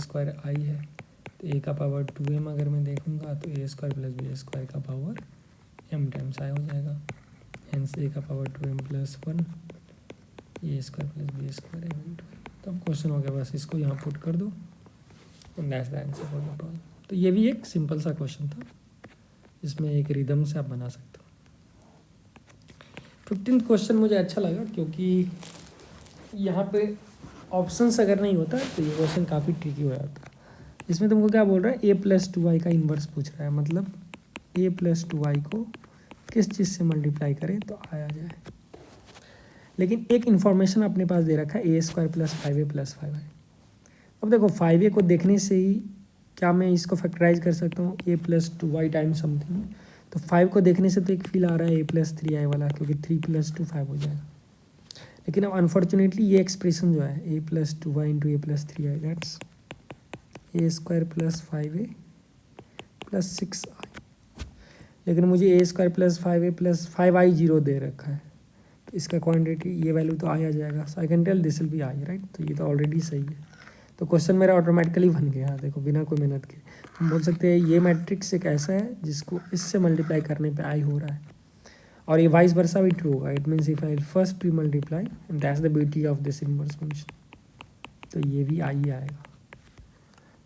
b² आई है, तो a का पावर 2m अगर मैं देखूँगा तो a² + b² का पावर m टाइम्स आई हो जाएगा। हेंस a का power 2m + 1 a² + b² m। तो अब क्वेश्चन हो गया, बस इसको यहाँ पुट कर दो, that's the answer for the problem. तो ये भी एक सिंपल सा क्वेश्चन था, इसमें एक रिदम से आप बना सकते हो। 15th क्वेश्चन मुझे अच्छा लगा, क्योंकि यहाँ पे ऑप्शंस अगर नहीं होता तो ये क्वेश्चन काफ़ी ट्रिकी हो जाता। इसमें तुमको क्या बोल रहा है, a + 2y का इन्वर्स पूछ रहा है, मतलब a + 2y को किस चीज़ से मल्टीप्लाई करें तो आ जाए। लेकिन एक इन्फॉर्मेशन अपने पास दे रखा है a² + 5a + 5y। अब देखो 5a को देखने से ही क्या मैं इसको फैक्टराइज कर सकता हूँ a + 2y टाइम्स समथिंग। तो 5 को देखने से तो एक फील आ रहा है a + 3y वाला, क्योंकि 3 + 2 5 हो जाएगा। लेकिन अब अनफॉर्चुनेटली ये एक्सप्रेशन जो है a + 2y × a + 3y, that's a² + 5a + 6i। लेकिन मुझे a² + 5a + 5i 0 दे रखा है, तो इसका क्वांटिटी ये वैल्यू तो आ जाएगा। So I can tell this will be I, right. तो ये तो ऑलरेडी सही है, तो क्वेश्चन मेरा ऑटोमेटिकली बन गया, देखो बिना कोई मेहनत के। हम बोल सकते हैं ये मैट्रिक्स एक ऐसा है जिसको इससे मल्टीप्लाई करने पे आई हो रहा है, और ये वाइस वर्सा भी ट्रू होगा। It means if I first pre multiply, and that's the beauty of this inverse function, तो ये भी आई आएगा।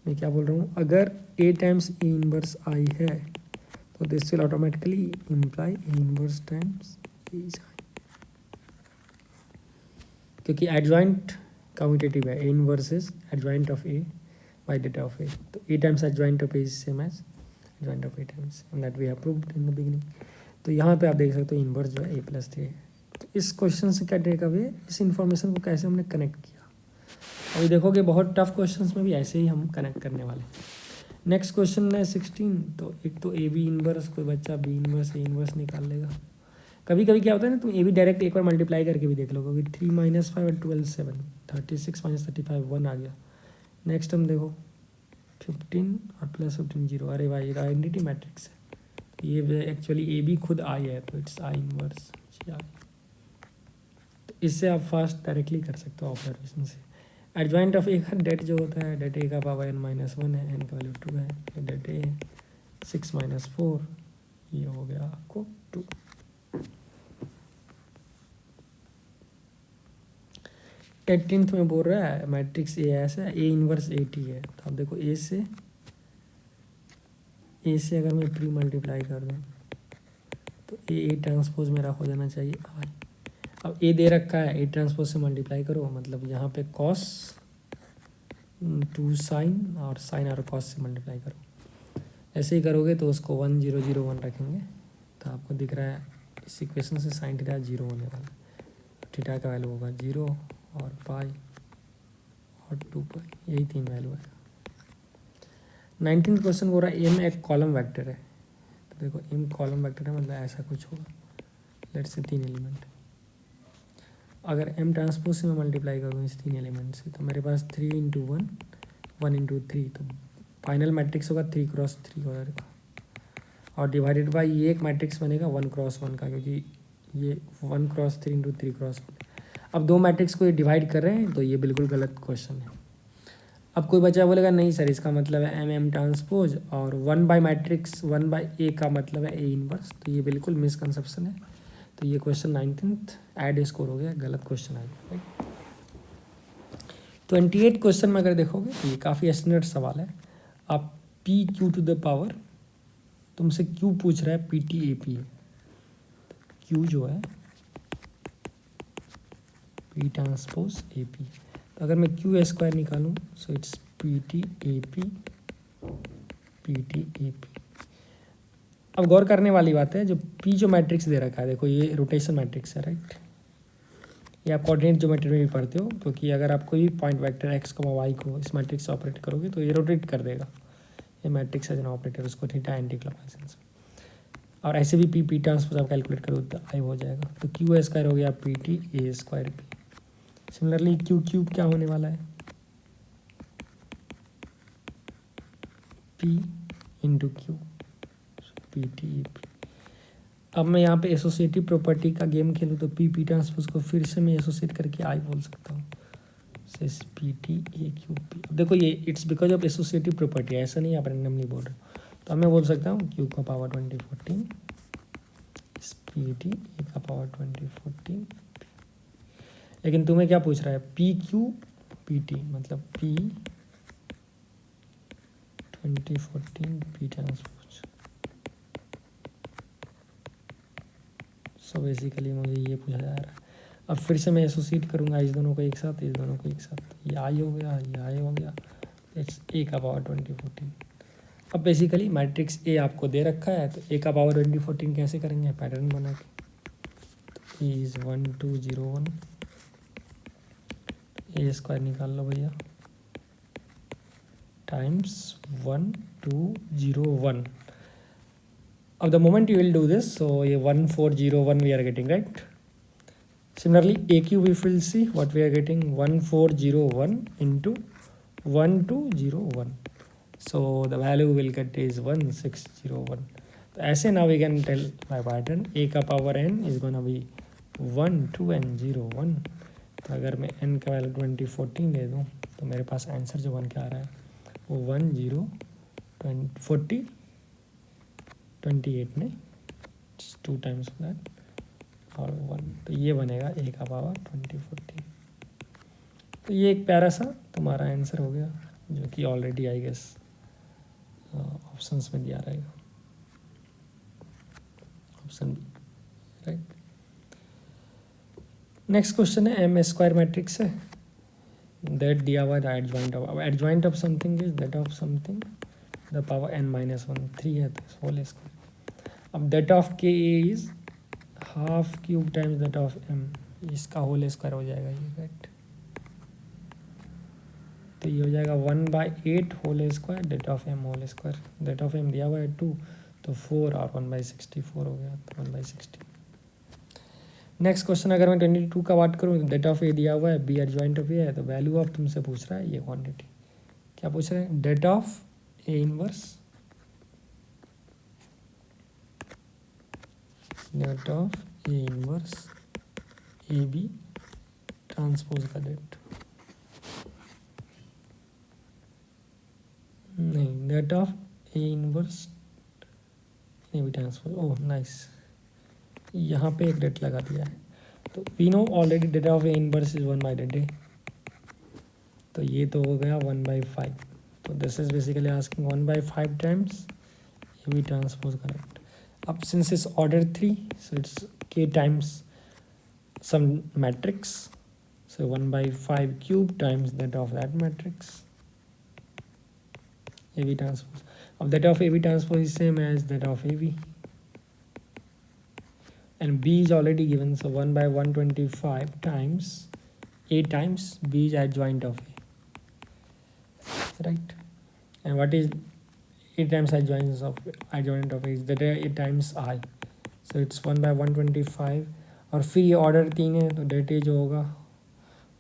मैं क्या बोल रहा हूँ, अगर a times A inverse I है तो this will automatically imply A inverse times A is I, क्योंकि एडजॉइंट कम्यूटेटिव है। A inverse is adjoint of A by det of A, तो a times adjoint of A is same as adjoint of a times, and that we have proved in the beginning. तो यहाँ पे आप देख सकते हो इनवर्स जो है a + 3 है। तो इस क्वेश्चन से क्या टेक अवे, इस इन्फॉर्मेशन को कैसे हमने कनेक्ट किया। अभी देखोगे बहुत टफ क्वेश्चंस में भी ऐसे ही हम कनेक्ट करने वाले। नेक्स्ट क्वेश्चन है 16। तो एक तो ए बी इनवर्स, कोई बच्चा बी इनवर्स ए इनवर्स निकाल लेगा। कभी कभी क्या होता है ना, तुम ए बी डायरेक्ट एक बार मल्टीप्लाई करके भी देख लो, क्योंकि 3 - 5 = 12 7, 36 - 35 1 आ गया। नेक्स्ट हम देखो 15 और +15 0। अरे भाई आइडेंटिटी मैट्रिक्स है, ये एक्चुअली ए बी खुद आई है, तो इट्स आई इनवर्स। तो इससे आप फास्ट डायरेक्टली कर सकते हो ऑब्जर्वेशन से। एडजॉइंट ऑफ ए का डेट जो होता है, डेट ए का पावर n-1 है, n का वैल्यू 2 है, डेट ए 6 - 4, ये हो गया आपको 2। 18th में बोल रहा है मैट्रिक्स ए ऐसा है, ए इनवर्स 80 है। तो आप देखो ए से अगर मैं प्री मल्टीप्लाई कर दूँ तो ए ट्रांसपोज मेरा हो जाना चाहिए आई। अब ए दे रखा है, ए ट्रांसपोज से मल्टीप्लाई करो, मतलब यहाँ पे कॉस 2 साइन और साइन और कॉस से मल्टीप्लाई करो। ऐसे ही करोगे तो उसको 1 0 0 1 रखेंगे, तो आपको दिख रहा है इस इक्वेशन से साइन थीटा 0 होने वाला। थीटा का वैल्यू होगा 0 और पाई और 2 पाई, यही 3 वैल्यू है। 19th क्वेश्चन बोल रहा है एम एक कॉलम वेक्टर है। तो देखो m कॉलम वेक्टर है, मतलब ऐसा कुछ होगा, लेट्स से 3 एलिमेंट। अगर m ट्रांसपोज से मैं मल्टीप्लाई करूँ इस 3 एलिमेंट से, तो मेरे पास 3 इंटू 1, 1 इंटू 3, तो फाइनल मैट्रिक्स होगा 3 क्रॉस 3 कलर का, और डिवाइडेड बाई ये एक मैट्रिक्स बनेगा 1 क्रॉस 1 का, क्योंकि ये 1 क्रॉस 3 इंटू 3 क्रॉस 1। अब दो मैट्रिक्स को ये डिवाइड कर रहे हैं, तो ये बिल्कुल गलत क्वेश्चन है। अब कोई बच्चा बोलेगा नहीं सर इसका मतलब है m ट्रांसपोज, और 1 बाई मैट्रिक्स 1 बाई ए का मतलब है ए इनवर्स, तो ये बिल्कुल मिसकंसेप्शन है। तो ये क्वेश्चन 19th ऐड स्कोर हो गया, गलत क्वेश्चन आएगा, राइट। 28 क्वेश्चन में अगर देखोगे तो ये काफ़ी स्टैंडर्ड सवाल है। आप P Q to the power, तुमसे क्यू पूछ रहा है, पी टी ए पी है, क्यू जो है पी ट्रांसपोज ए पी, तो अगर मैं क्यू स्क्वायर निकालूँ so it's P T A P, P T A P. अब गौर करने वाली बात है, जो पी जो मैट्रिक्स दे रखा है, देखो ये रोटेशन मैट्रिक्स है, राइट। ये आप कोऑर्डिनेट ज्योमेट्री में भी पढ़ते हो, क्योंकि अगर आप कोई पॉइंट वेक्टर एक्स वाई को इस मैट्रिक्स से ऑपरेट करोगे तो ये रोटेट कर देगा। ये मैट्रिक्स है जो ऑपरेटर, उसको थीटा एंटी क्लॉकवाइज, और ऐसे भी पी ट्रांसपोज आप कैलकुलेट करो तो आई हो जाएगा। तो क्यू स्क्वायर हो गया पी टी ए square P. Similarly Q cube क्या होने वाला है, P into Q, P T A P. अब मैं यहाँ पे एसोसिएटिव प्रॉपर्टी का गेम खेलूँ तो पी ट्रांसपोज को फिर से मैं एसोसिएट करके आई बोल सकता हूँ, पी टी ए क्यू पी। अब देखो ये it's because of associative property, ऐसा नहीं आप रैंडमली बोल रहे हो। तो अब मैं बोल सकता हूँ क्यू का पावर 2014 पी टी ए का पावर 2014। लेकिन तुम्हें क्या पूछ रहा है, पी क्यू पी टी, मतलब P 2014 P transpose. So basically मुझे ये पूछा जा रहा है। अब फिर से मैं एसोसिएट करूँगा इस दोनों को एक साथ, इस दोनों को एक साथ, ये आई हो गया, ये आई हो गया, इट्स ए का पावर 2014। अब बेसिकली मैट्रिक्स ए आपको दे रखा है, तो ए का पावर 2014 कैसे करेंगे, पैटर्न बना के। ए इज़ 1201, ए स्क्वायर निकाल लो भैया, टाइम्स 1201। अब the moment you will do this, so ये 1401 we are getting, right. Similarly, a cube if we'll see what we are getting, 1401 into 1201. So the value we'll get is 1601. So ऐसे now we can tell by pattern a का power n is gonna be 1, 2 and 0, 1. तो अगर मैं n का वैल्यू 2014 दे दूँ तो मेरे पास आंसर जो बन के आ रहा है वो 1, 0, 40, 28 ने 2 times that और 1, तो ये बनेगा ए का पावर 2014। तो ये एक प्यारा सा तुम्हारा आंसर हो गया, जो कि ऑलरेडी आई गेस ऑप्शंस में दिया रहेगा, option B, right. Next question है एम स्क्वायर मैट्रिक्स है, दैट दिया हुआ है एडजॉइंट ऑफ, अब adjoint of something is det of something the power n-1, 3 है तो होल स्क्वायर। अब det of K is half cube times det of M, इसका होल स्क्वायर हो जाएगा ये, राइट। तो ये हो जाएगा 1/8 whole square det of M whole square. Det of M दिया हुआ है 2, तो 4 और 1/64 हो गया, तो 1/60। नेक्स्ट क्वेश्चन अगर मैं 22 का बात करूँ, डेट ऑफ ए दिया हुआ है, बी एडजॉइंट ऑफ ए है, तो वैल्यू ऑफ तुमसे पूछ रहा है ये क्वांटिटी। क्या पूछ रहे हैं, det of A inverse, det of A inverse A B transpose का डेट, नहीं det of A inverse A B transpose, oh nice, यहाँ पे एक डेट लगा दिया है। तो we know already det of A inverse is 1/a, तो ये तो हो गया 1/5। तो this is basically asking 1/5 times A B transpose का डेट। अब since is order 3, so it's k times some matrix, so 1/5 cube times that of that matrix AB transpose. Of that of AB transpose is same as that of AB, and B is already given, so 1/125 times A times B is adjoint of A, right? And what is A times adjoint of A is that A times I, so it's 1/125। और फिर ये ऑर्डर 3 है तो डेट ए जो होगा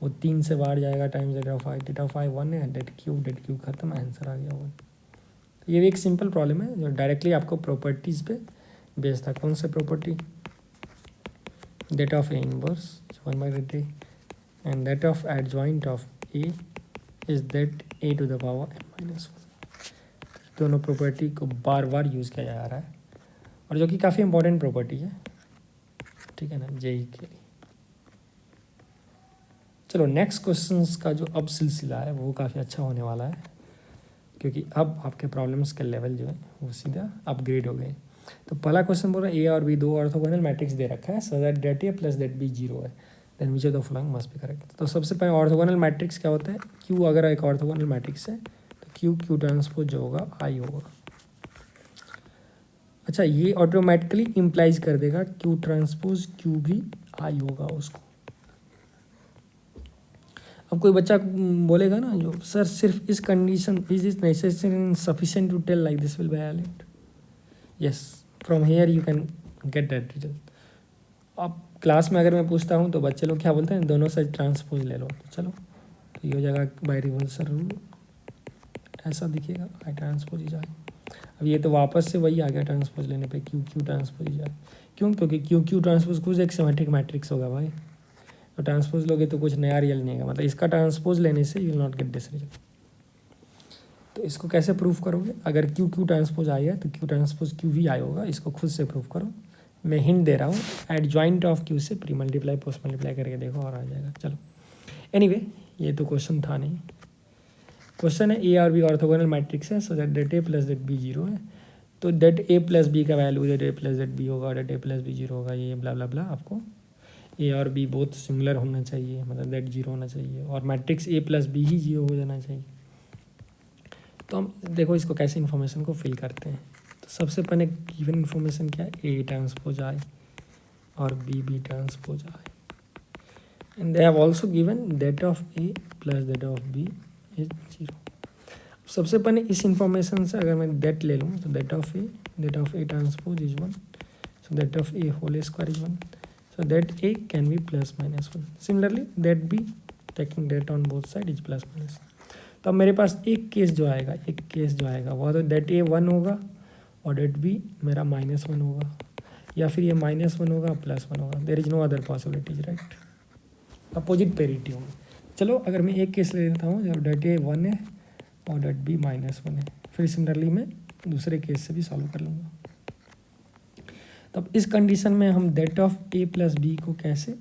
वो 3 से बाहर जाएगा टाइम्स डेट ऑफ आई 1 है, डेट क्यू खत्म, आंसर आ गया 1। तो ये भी एक सिंपल प्रॉब्लम है जो डायरेक्टली आपको प्रॉपर्टीज़ पे बेस्ड था। कौन से property? Det of A inverse 1/डेट A and det of adjoint of A is that A to the power m-1। दोनों प्रॉपर्टी को बार बार यूज़ किया जा रहा है और जो कि काफ़ी इंपॉर्टेंट प्रॉपर्टी है, ठीक है ना, जेई के लिए। चलो नेक्स्ट क्वेश्चंस का जो अब सिलसिला है वो काफ़ी अच्छा होने वाला है, क्योंकि अब आपके प्रॉब्लम्स के लेवल जो है वो सीधा अपग्रेड हो गए। तो पहला क्वेश्चन बोल रहा है ए और बी दो ऑर्थोगोनल मैट्रिक्स दे रखा है so that det A plus det B 0 है, then which of the following must be correct. तो सबसे पहले ऑर्थोगोनल मैट्रिक्स क्या होता है? क्यू अगर एक ऑर्थोगोनल मैट्रिक्स है तो क्यू ट्रांसपोज जो होगा आई होगा। अच्छा, ये ऑटोमेटिकली इम्प्लाइज कर देगा क्यू ट्रांसपोज क्यू भी आई होगा उसको। अब कोई बच्चा बोलेगा ना जो सर सिर्फ इस condition is is necessary and sufficient to tell like this will be valid. Yes, from here you can get that result. अब क्लास में अगर मैं पूछता हूँ तो बच्चे लोग क्या बोलते हैं? दोनों साइड ट्रांसपोज ले लो। तो चलो, तो ये हो जाएगा बाय रिवर्सल रूल, ऐसा दिखेगा आई ट्रांसपोज इज आई। अब ये तो वापस से वही आ गया ट्रांसपोज लेने पे क्यू ट्रांसपोज इज आई। क्यों? क्योंकि क्यू ट्रांसपोज कुछ एक सिमेट्रिक मैट्रिक्स होगा भाई, तो ट्रांसपोज लोगे तो कुछ नया रियल नहीं होगा, मतलब इसका ट्रांसपोज लेने से you will not get this result. तो इसको कैसे प्रूफ करोगे? अगर क्यू ट्रांसपोज आई है तो क्यू ट्रांसपोज क्यू भी आई होगा, इसको खुद से प्रूफ करो। मैं हिंट दे रहा हूँ, एडजॉइंट ऑफ क्यू से प्री मल्टीप्लाई पोस्ट मल्टीप्लाई करके देखो और आ जाएगा। चलो एनीवे, ये तो क्वेश्चन था नहीं। क्वेश्चन है ए और बी ऑर्थोगोनल मैट्रिक्स है so that det A plus det B 0 है, तो डेट ए प्लस बी का value det A plus det B होगा, डेट ए प्लस बी 0 होगा, ये ब्ला ब्ला ब्ला। आपको ए और बी बोथ सिमिलर होना चाहिए, मतलब डेट 0 होना चाहिए, और मैट्रिक्स ए प्लस बी ही 0 हो जाना चाहिए। तो हम देखो इसको कैसे इन्फॉर्मेशन को फिल करते हैं। तो सबसे पहले गिवन इन्फॉर्मेशन क्या है? ए ट्रांसपोज आई और B transpose I, and they have also given det of A plus det of B is 0। सबसे पहले इस इंफॉर्मेशन से अगर मैं डेट ले लूँ तो det of A transpose is 1, so det of A whole square is 1, so that a can be plus minus 1. Similarly that b taking that on both side is plus minus। तो अब मेरे पास एक केस जो आएगा वो तो डेट ए 1 होगा और डेट बी मेरा -1 होगा, या फिर ये -1 होगा +1 होगा। There is no other possibilities, right? Opposite parity होंगे। चलो अगर मैं एक केस ले लेता हूँ जब डेट ए 1 है और डेट बी -1 है, फिर सिमिलरली मैं दूसरे केस से भी सॉल्व कर लूँगा। तब इस कंडीशन में हम det of A plus B को कैसे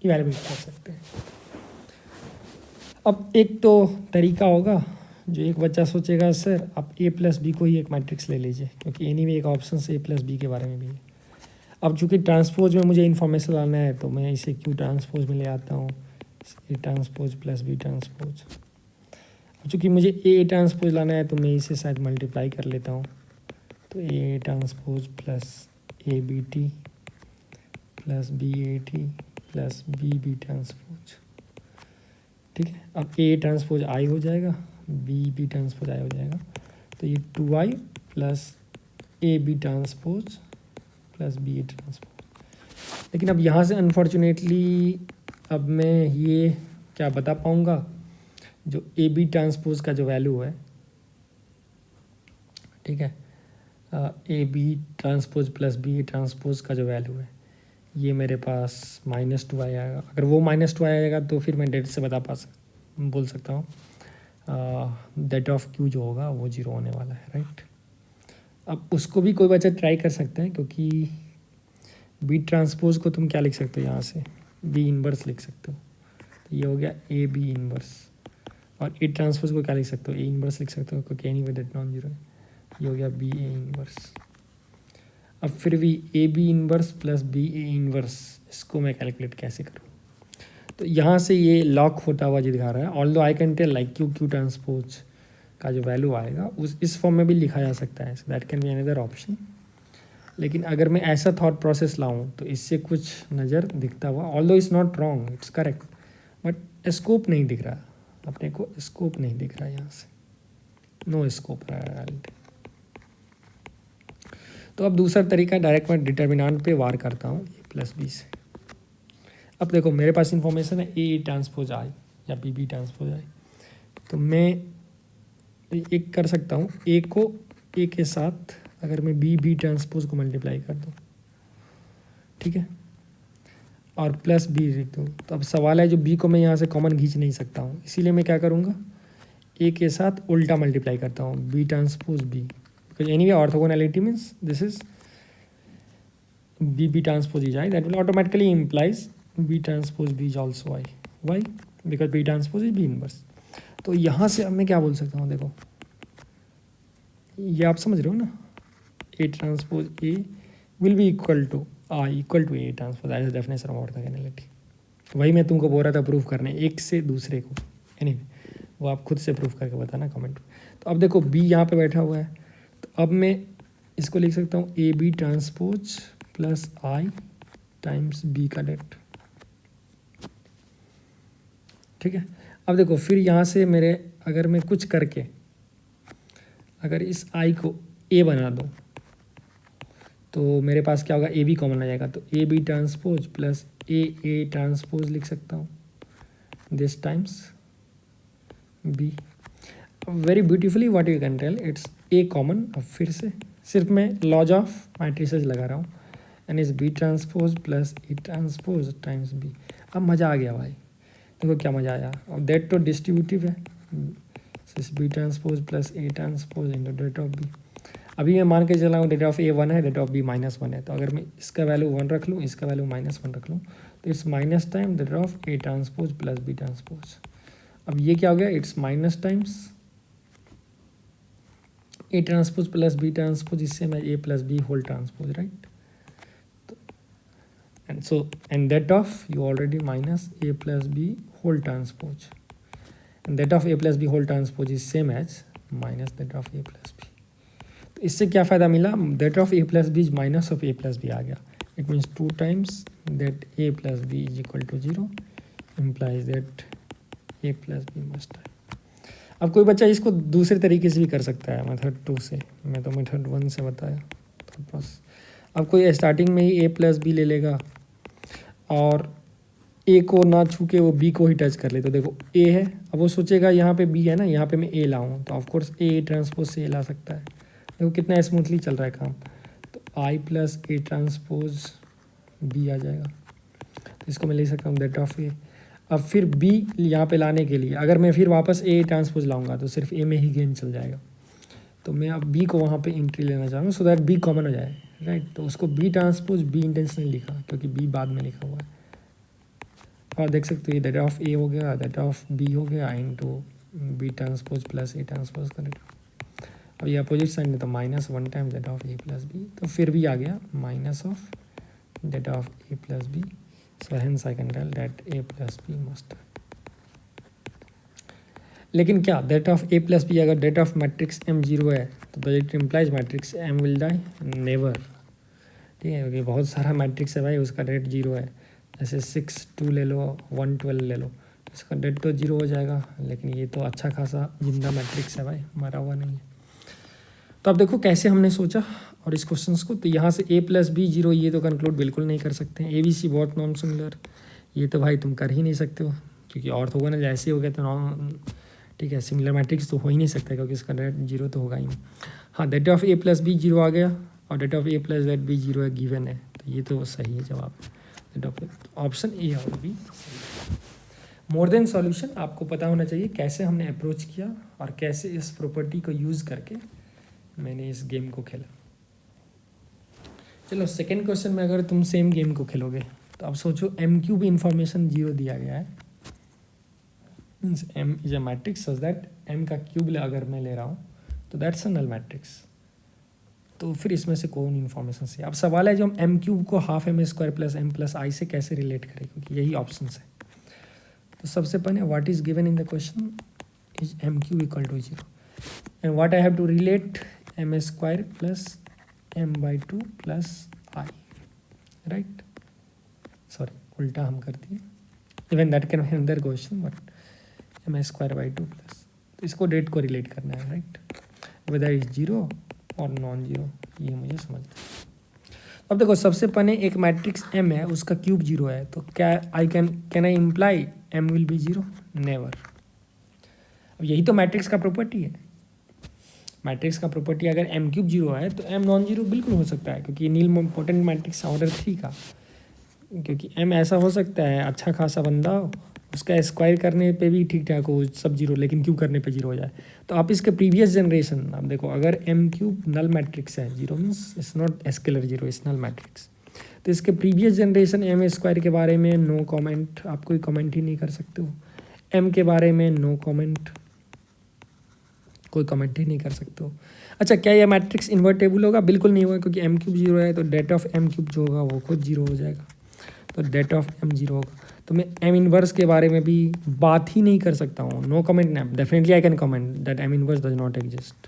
इवैल्यूएट कर सकते हैं? अब एक तो तरीका होगा जो एक बच्चा सोचेगा सर आप ए प्लस बी को ही एक मैट्रिक्स ले लीजिए, क्योंकि एनी में एक ऑप्शन ए प्लस बी के बारे में भी है। अब चूँकि ट्रांसपोज में मुझे इन्फॉर्मेशन लाना है तो मैं इसे क्यू ट्रांसपोज में ले आता हूँ, A transpose plus B transpose. अब चूँकि मुझे ए ट्रांसपोज लाना है तो मैं इसे शायद मल्टीप्लाई कर लेता हूँ, तो A transpose plus A B T plus B A T plus B transpose, ठीक है। अब ए ट्रांसपोज आई हो जाएगा, बी ट्रांसपोज आई हो जाएगा, तो ये 2i plus A B transpose plus B A transpose. लेकिन अब यहाँ से अनफॉर्चुनेटली अब मैं ये क्या बता पाऊँगा, जो ए बी ट्रांसपोज का जो वैल्यू है, ठीक है, A B transpose plus B transpose का जो वैल्यू है ये मेरे पास -2 आएगा। अगर वो -2 आएगा तो फिर मैं डेट से बोल सकता हूँ डेट ऑफ क्यू जो होगा वो 0 होने वाला है, राइट? अब उसको भी कोई बच्चा ट्राई कर सकता है, क्योंकि बी ट्रांसपोज को तुम क्या लिख सकते हो, यहाँ से बी इनवर्स लिख सकते हो, तो ये हो गया ए बी इनवर्स। और ए ट्रांसपोज को क्या लिख सकते हो? ए इनवर्स लिख सकते हो, क्योंकि एनी वे डेट नॉन 0 है, ये हो गया बी ए इनवर्स। अब फिर भी A B inverse plus B A inverse, इसको मैं कैलकुलेट कैसे करूँ? तो यहाँ से ये लॉक होता हुआ दिखा रहा है, although I can tell like Q transpose का जो वैल्यू आएगा उस इस फॉर्म में भी लिखा जा सकता है, so that can be another option. लेकिन अगर मैं ऐसा थॉट प्रोसेस लाऊँ तो इससे कुछ नज़र दिखता हुआ, although it's not wrong, it's correct, but scope नहीं दिख रहा अपने को, स्कोप नहीं दिख रहा यहाँ से, नो स्कोप रहा है। तो अब दूसरा तरीका डायरेक्ट मैं डिटर्मिनेंट पे वार करता हूँ ए प्लस बी से। अब देखो मेरे पास इंफॉर्मेशन है ए ट्रांसपोज आई या बी बी ट्रांसपोज आई, तो मैं एक कर सकता हूँ ए को ए के साथ अगर मैं बी बी ट्रांसपोज को मल्टीप्लाई कर दूँ, ठीक है, और प्लस बी लिख दूँ, तो अब सवाल है जो बी को मैं यहाँ से कॉमन खींच नहीं सकता हूँ, इसीलिए मैं क्या करूँगा ए के साथ उल्टा मल्टीप्लाई करता हूँ B transpose B, because anyway orthogonality means this is B B transpose is I, that will automatically implies B transpose B is also I, why because B transpose is B inverse. तो यहाँ से अब मैं क्या बोल सकता हूँ, देखो ये आप समझ रहे हो ना, A transpose A will be equal to I equal to A transpose, that is definition of orthogonality. वही मैं तुमको बोल रहा था प्रूफ करने एक से दूसरे को, एनीवे वो आप खुद से प्रूफ करके बताना कमेंट। तो अब देखो बी यहाँ पे बैठा हुआ है, तो अब मैं इसको लिख सकता हूँ A B transpose plus I times B का डेट, ठीक है। अब देखो फिर यहाँ से मेरे अगर मैं कुछ करके अगर इस आई को ए बना दूँ तो मेरे पास क्या होगा, ए बी कॉमन आ जाएगा, तो A B transpose plus A transpose लिख सकता हूँ this times B. Very beautifully what you can tell it's a common. अब फिर से सिर्फ मैं लॉज ऑफ मैट्रिसेस लगा रहा हूँ, and is B transpose plus A transpose times B. अब मज़ा आ गया भाई, देखो क्या मज़ा आया। अब डेट तो डिस्ट्रीब्यूटिव है, B transpose plus A transpose into det of B. अभी मैं मान के चला हूँ डेट ऑफ ए 1 है, डेट ऑफ बी -1 है, तो अगर मैं इसका वैल्यू 1 रख लूँ, इसका वैल्यू -1 रख लूँ, तो it's minus time det of A transpose plus B transpose. अब ये क्या हो गया, it's minus times A transpose plus B transpose, इससे मैं A plus B whole transpose, right. And so and that of you already minus A plus B whole transpose, and that of A plus B whole transpose is same as minus that of A plus B. तो इससे क्या फ़ायदा मिला, that of A plus B is minus of A plus B आ गया, it means 2 times that A plus B is equal to 0 implies that A plus B must I. अब कोई बच्चा इसको दूसरे तरीके से भी कर सकता है, मेथड 2 से, मैं तो मेथड 1 से बताया तो बस। अब कोई स्टार्टिंग में ही ए प्लस बी ले लेगा और ए को ना छू के वो बी को ही टच कर ले, तो देखो ए है, अब वो सोचेगा यहाँ पे बी है ना, यहाँ पे मैं ए लाऊँ, तो ऑफकोर्स ए ट्रांसपोज से ए ला सकता है। देखो कितना स्मूथली चल रहा है काम, तो आई प्लस ए ट्रांसपोज बी आ जाएगा, तो इसको मैं ले सकता हूँ दैट ऑफ ए। अब फिर बी यहाँ पे लाने के लिए अगर मैं फिर वापस ए ट्रांसपोज लाऊंगा तो सिर्फ ए में ही गेम चल जाएगा, तो मैं अब बी को वहाँ पे एंट्री लेना चाहूँगा सो दैट बी कॉमन हो जाए, राइट। तो उसको बी ट्रांसपोज बी इंटेंशनली लिखा क्योंकि बी बाद में लिखा हुआ है, और देख सकते हो दैट ऑफ ए हो गया, दैट ऑफ बी हो गया into B transpose plus A transpose का डेट। अब ये अपोजिट साइन में तो -1 time that of A plus B, तो फिर भी आ गया minus of that of A plus B, so hence I can tell that A plus B must. लेकिन क्या that of A plus B अगर डेट ऑफ मैट्रिक्स एम 0 है तो it implies matrix M will die, never, ठीक है, क्योंकि बहुत सारा मैट्रिक्स है भाई उसका डेट 0 है, जैसे 6 2 ले लो, 1 12 ले लो, इसका डेट तो 0 हो जाएगा, लेकिन ये तो अच्छा खासा जिंदा मैट्रिक्स है भाई, मरा हुआ नहीं है। तो अब देखो कैसे हमने सोचा और इस क्वेश्चंस को, तो यहाँ से ए प्लस बी 0 ये तो कंक्लूड बिल्कुल नहीं कर सकते हैं, ए बी सी बहुत नॉन सिमिलर, ये तो भाई तुम कर ही नहीं सकते हो क्योंकि ऑर्थोगोनल जैसे हो गया तो नॉन, ठीक है, सिमिलर मैट्रिक्स तो हो ही नहीं सकता क्योंकि इसका डेट 0 तो होगा ही नहीं। हाँ, det of A plus B 0 आ गया और det of A plus det B 0 है गिवन है, तो ये तो सही है जवाब, डेट ऑफ ऑप्शन ए और बी। मोर देन सॉल्यूशन आपको पता होना चाहिए कैसे हमने अप्रोच किया और कैसे इस प्रॉपर्टी को यूज़ करके मैंने इस गेम को खेला। चलो सेकेंड क्वेश्चन में अगर तुम सेम गेम को खेलोगे तो अब सोचो एम क्यूब इन्फॉर्मेशन 0 दिया गया है, means M is a matrix such that M का क्यूब अगर मैं ले रहा हूँ तो दैट्स अ नल मैट्रिक्स, तो फिर इसमें से कौन इन्फॉर्मेशन से। अब सवाल है जो हम एम क्यूब को half M square plus M plus I से कैसे रिलेट करें क्योंकि यही ऑप्शन है। तो सबसे पहले what is given in the question is M cube equal to 0 and what I have to relate M square plus M by 2 plus I, right, sorry उल्टा हम कर दिए, even that can be another question but M square by 2 plus, तो इसको डेट को रिलेट करना है, राइट, वेदर इज 0 और नॉन जीरो, ये मुझे समझना है। अब देखो सबसे पहले एक मैट्रिक्स एम है, उसका क्यूब जीरो है, तो क्या I can I imply M will be zero? Never. अब यही तो मैट्रिक्स का प्रॉपर्टी है। मैट्रिक्स का प्रॉपर्टी अगर एम क्यूब जीरो है तो एम नॉन जीरो बिल्कुल हो सकता है, क्योंकि नील इम्पोर्टेंट मैट्रिक्स ऑर्डर 3 का, क्योंकि एम ऐसा हो सकता है अच्छा खासा बंदा हो, उसका स्क्वायर करने पे भी ठीक ठाक हो सब जीरो, लेकिन क्यूब करने पे जीरो हो जाए। तो आप इसके प्रीवियस जनरेशन आप देखो, अगर एम क्यूब नल मैट्रिक्स है, zero means it's not scalar zero, it's null matrix, तो इसके प्रीवियस जनरेशन एम स्क्वायर के बारे में नो कमेंट, आप कोई कमेंट ही नहीं कर सकते हो। एम के बारे में नो कमेंट, कोई कमेंट ही नहीं कर सकते हो। अच्छा, क्या यह मैट्रिक्स इन्वर्टेबल होगा? बिल्कुल नहीं होगा, क्योंकि एम क्यूब जीरो है तो डेट ऑफ एम क्यूब जो होगा वो खुद जीरो हो जाएगा, तो डेट ऑफ एम जीरो होगा। तो मैं एम इनवर्स के बारे में भी बात ही नहीं कर सकता हूँ। नो कमेंट ना, definitely I can comment that M inverse does not exist.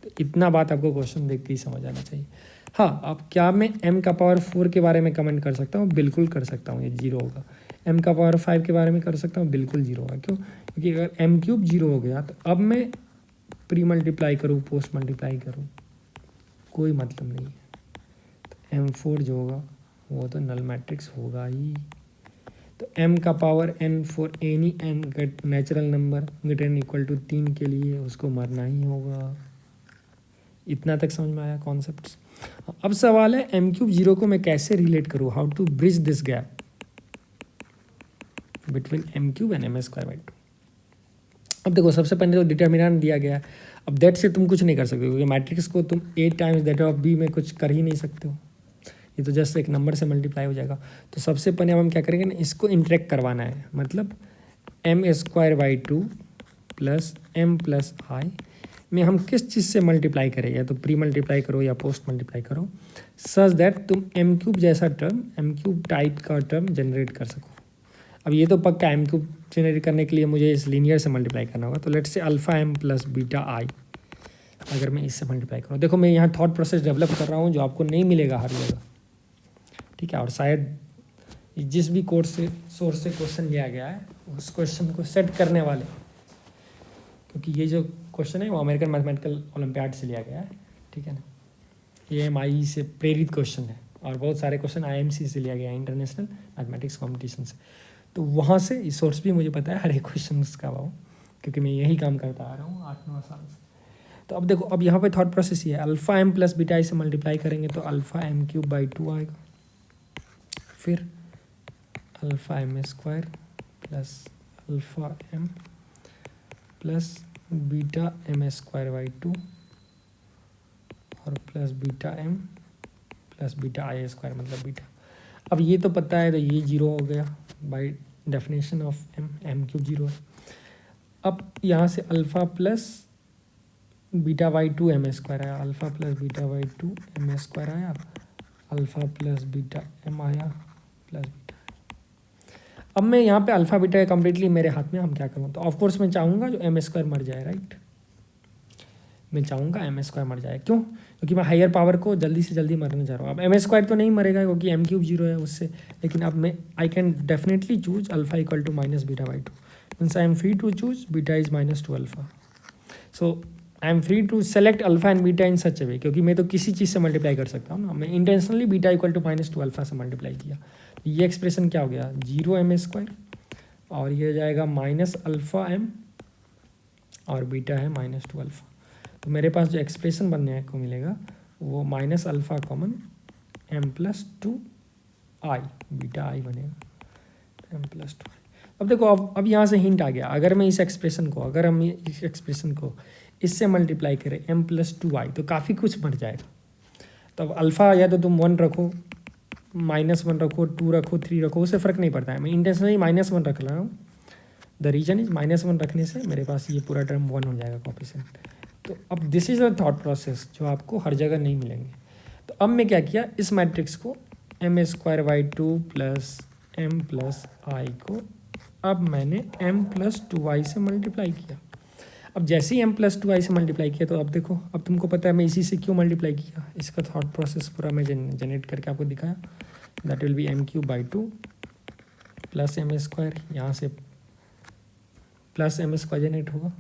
तो इतना बात आपको क्वेश्चन देख के ही समझ आना चाहिए। हाँ, अब क्या मैं एम का पावर 4 के बारे में कमेंट कर सकता हूँ? बिल्कुल कर सकता हूँ, ये जीरो होगा। एम का पावर 5 के बारे में कर सकता हूँ? बिल्कुल जीरो होगा। क्यों? क्योंकि अगर एम क्यूब जीरो हो गया तो अब मैं प्री मल्टीप्लाई करूँ पोस्ट मल्टीप्लाई करूँ, कोई मतलब नहीं है। तो एम 4 जो होगा वो तो नल मैट्रिक्स होगा ही। तो m का power n for any n natural number greater and equal to 3 के लिए उसको मरना ही होगा। इतना तक समझ में आया कॉन्सेप्ट? अब सवाल है m क्यूब जीरो को मैं कैसे रिलेट करूँ, how to bridge this gap between m cube and m square by 2। अब देखो सबसे पहले तो डिटर्मिनेंट दिया गया है। अब दैट से तुम कुछ नहीं कर सकते, क्योंकि मैट्रिक्स को तुम a times det of b में कुछ कर ही नहीं सकते हो, ये तो जस्ट एक नंबर से मल्टीप्लाई हो जाएगा। तो सबसे पहले हम क्या करेंगे ना, इसको इंटरेक्ट करवाना है, मतलब M square by 2 plus M plus I में हम किस चीज़ से मल्टीप्लाई करें, या तो प्री मल्टीप्लाई करो या पोस्ट मल्टीप्लाई करो, सच दैट तुम एम क्यूब जैसा टर्म, एम क्यूब टाइप का टर्म जनरेट कर सको। अब ये तो पक्का एम क्यूब जनरेट करने के लिए मुझे इस लीनियर से मल्टीप्लाई करना होगा। तो let's say alpha M plus beta I, अगर मैं इससे मल्टीप्लाई करूँ, देखो मैं यहाँ थॉट प्रोसेस डेवलप कर रहा हूँ जो आपको नहीं मिलेगा हर जगह, ठीक है। और शायद जिस भी कोर्स से सोर्स से क्वेश्चन लिया गया है उस क्वेश्चन को सेट करने वाले, क्योंकि ये जो क्वेश्चन है वो अमेरिकन मैथमेटिकल ओलंपियाड से लिया गया है, ठीक है ना। AMI से प्रेरित क्वेश्चन है, और बहुत सारे क्वेश्चन IMC से लिया गया है, इंटरनेशनल मैथमेटिक्स कॉम्पिटिशन से। तो वहाँ से इस सोर्स भी मुझे पता है हर एक क्वेश्चन का वो, क्योंकि मैं यही काम करता आ रहा हूँ 8-9 साल से। तो अब देखो, अब यहाँ पे थॉट प्रोसेस ये है, अल्फ़ा एम प्लस बीटा से मल्टीप्लाई करेंगे तो अल्फ़ा एम क्यूब बाई 2 आएगा, फिर alpha M square plus alpha M plus beta M square by 2 और plus beta M plus beta I square मतलब बीटा। अब ये तो पता है, तो ये जीरो हो गया by definition of M cube zero है। अब यहाँ से alpha plus beta by 2 M square आया, alpha plus beta by 2 M square आया, अल्फ़ा प्लस बीटा एम आया प्लस बीटा। अब मैं यहाँ पे अल्फ़ा बीटा है कम्प्लीटली मेरे हाथ में, हम क्या करूँ? तो ऑफकोर्स मैं चाहूँगा जो एम स्क्वायर मर जाए, राइट। मैं चाहूँगा एम स्क्वायर मर जाए, क्यों? क्योंकि मैं हायर पावर को जल्दी से जल्दी मरना चाह रहा हूँ। अब एम स्क्वायर तो नहीं मरेगा क्योंकि एम क्यूब जीरो है उससे, लेकिन अब मैं I can definitely choose alpha equal to minus beta by 2, means I am free to choose beta is -2 alpha. So I am free to select alpha and beta in such a way, क्योंकि मैं तो किसी चीज़ से मल्टीप्लाई कर सकता हूँ ना। मैं intentionally beta equal to -2 alpha से मल्टीप्लाई किया, ये एक्सप्रेशन क्या हो गया, 0 एम स्क्वायर, और ये हो जाएगा माइनस अल्फ़ा एम और बीटा है -2 अल्फ़ा। तो मेरे पास जो एक्सप्रेशन बनने को मिलेगा वो minus alpha common M plus 2 I, beta I बनेगा एम प्लस 2। अब देखो, अब यहाँ से हिंट आ गया, अगर मैं इस एक्सप्रेशन को, अगर हम इस एक्सप्रेशन को इससे मल्टीप्लाई करें एम प्लस 2 आई, तो काफ़ी कुछ बढ़ जाएगा। तो अब अल्फ़ा या तो तुम 1 रखो, -1 रखो, 2 रखो, 3 रखो, उससे फ़र्क नहीं पड़ता है। मैं इंटेंशनली -1 रख रहा हूँ, द रीजन इज -1 रखने से मेरे पास ये पूरा टर्म 1 हो जाएगा कोएफिशिएंट। तो अब this is a thought process जो आपको हर जगह नहीं मिलेंगे। तो अब मैं क्या किया, इस मैट्रिक्स को M square by 2 plus M plus I को अब मैंने एम प्लस 2 आई से मल्टीप्लाई किया। अब जैसे ही एम प्लस 2 आई से मल्टीप्लाई किया, तो अब देखो, अब तुमको पता है मैं इसी से क्यों मल्टीप्लाई किया, इसका थॉट प्रोसेस पूरा मैं जनरेट करके आपको दिखाया। That will be M cube by 2 plus M square, यहाँ से प्लस एम स्क्वायर जनरेट होगा।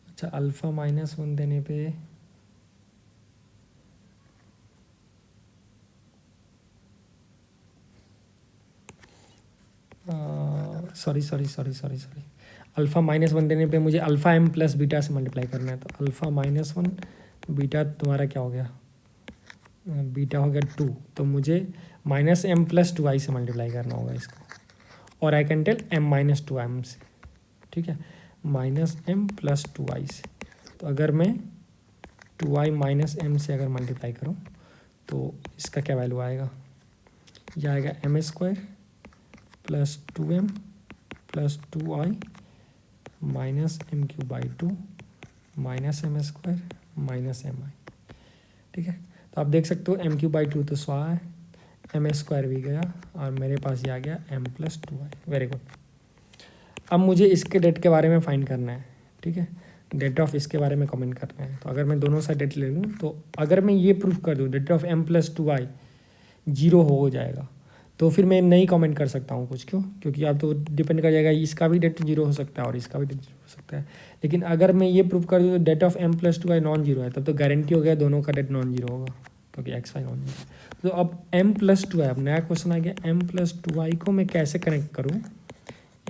अच्छा, अल्फ़ा -1 देने पे सॉरी अल्फ़ा -1 देने पे मुझे अल्फ़ा m प्लस बीटा से मल्टीप्लाई करना है, तो अल्फ़ा -1 बीटा तुम्हारा क्या हो गया, बीटा हो गया 2, तो मुझे -m प्लस 2i से मल्टीप्लाई करना होगा इसको, और आई कैन टेल m-2m से, ठीक है, -m प्लस 2i से। तो अगर मैं 2i माइनस m से अगर मल्टीप्लाई करूँ तो इसका क्या वैल्यू आएगा, यह आएगा m² plus 2m plus 2i minus m³/2 minus m² minus mi, ठीक है। तो आप देख सकते हो m³/2 तो स्वाहा है, m² भी गया और मेरे पास ये आ गया m plus 2i। Very good. अब मुझे इसके डेट के बारे में फाइंड करना है, ठीक है, डेट ऑफ इसके बारे में कमेंट करना है। तो अगर मैं दोनों साइड डेट ले लूँ, तो अगर मैं ये प्रूफ कर दूँ date of m plus 2i 0 हो जाएगा, तो फिर मैं नहीं कमेंट कर सकता हूँ कुछ, क्यों, क्योंकि अब तो डिपेंड कर जाएगा, इसका भी डेट 0 हो सकता है और इसका भी डेट 0 हो सकता है। लेकिन अगर मैं ये प्रूफ कर दूँ तो det of m plus 2i non zero है, तब तो गारंटी हो गया दोनों का डेट नॉन जीरो होगा, क्योंकि xy नॉन जीरो। तो अब m प्लस 2i, अब नया क्वेश्चन आ गया, m प्लस 2i को मैं कैसे कनेक्ट करूँ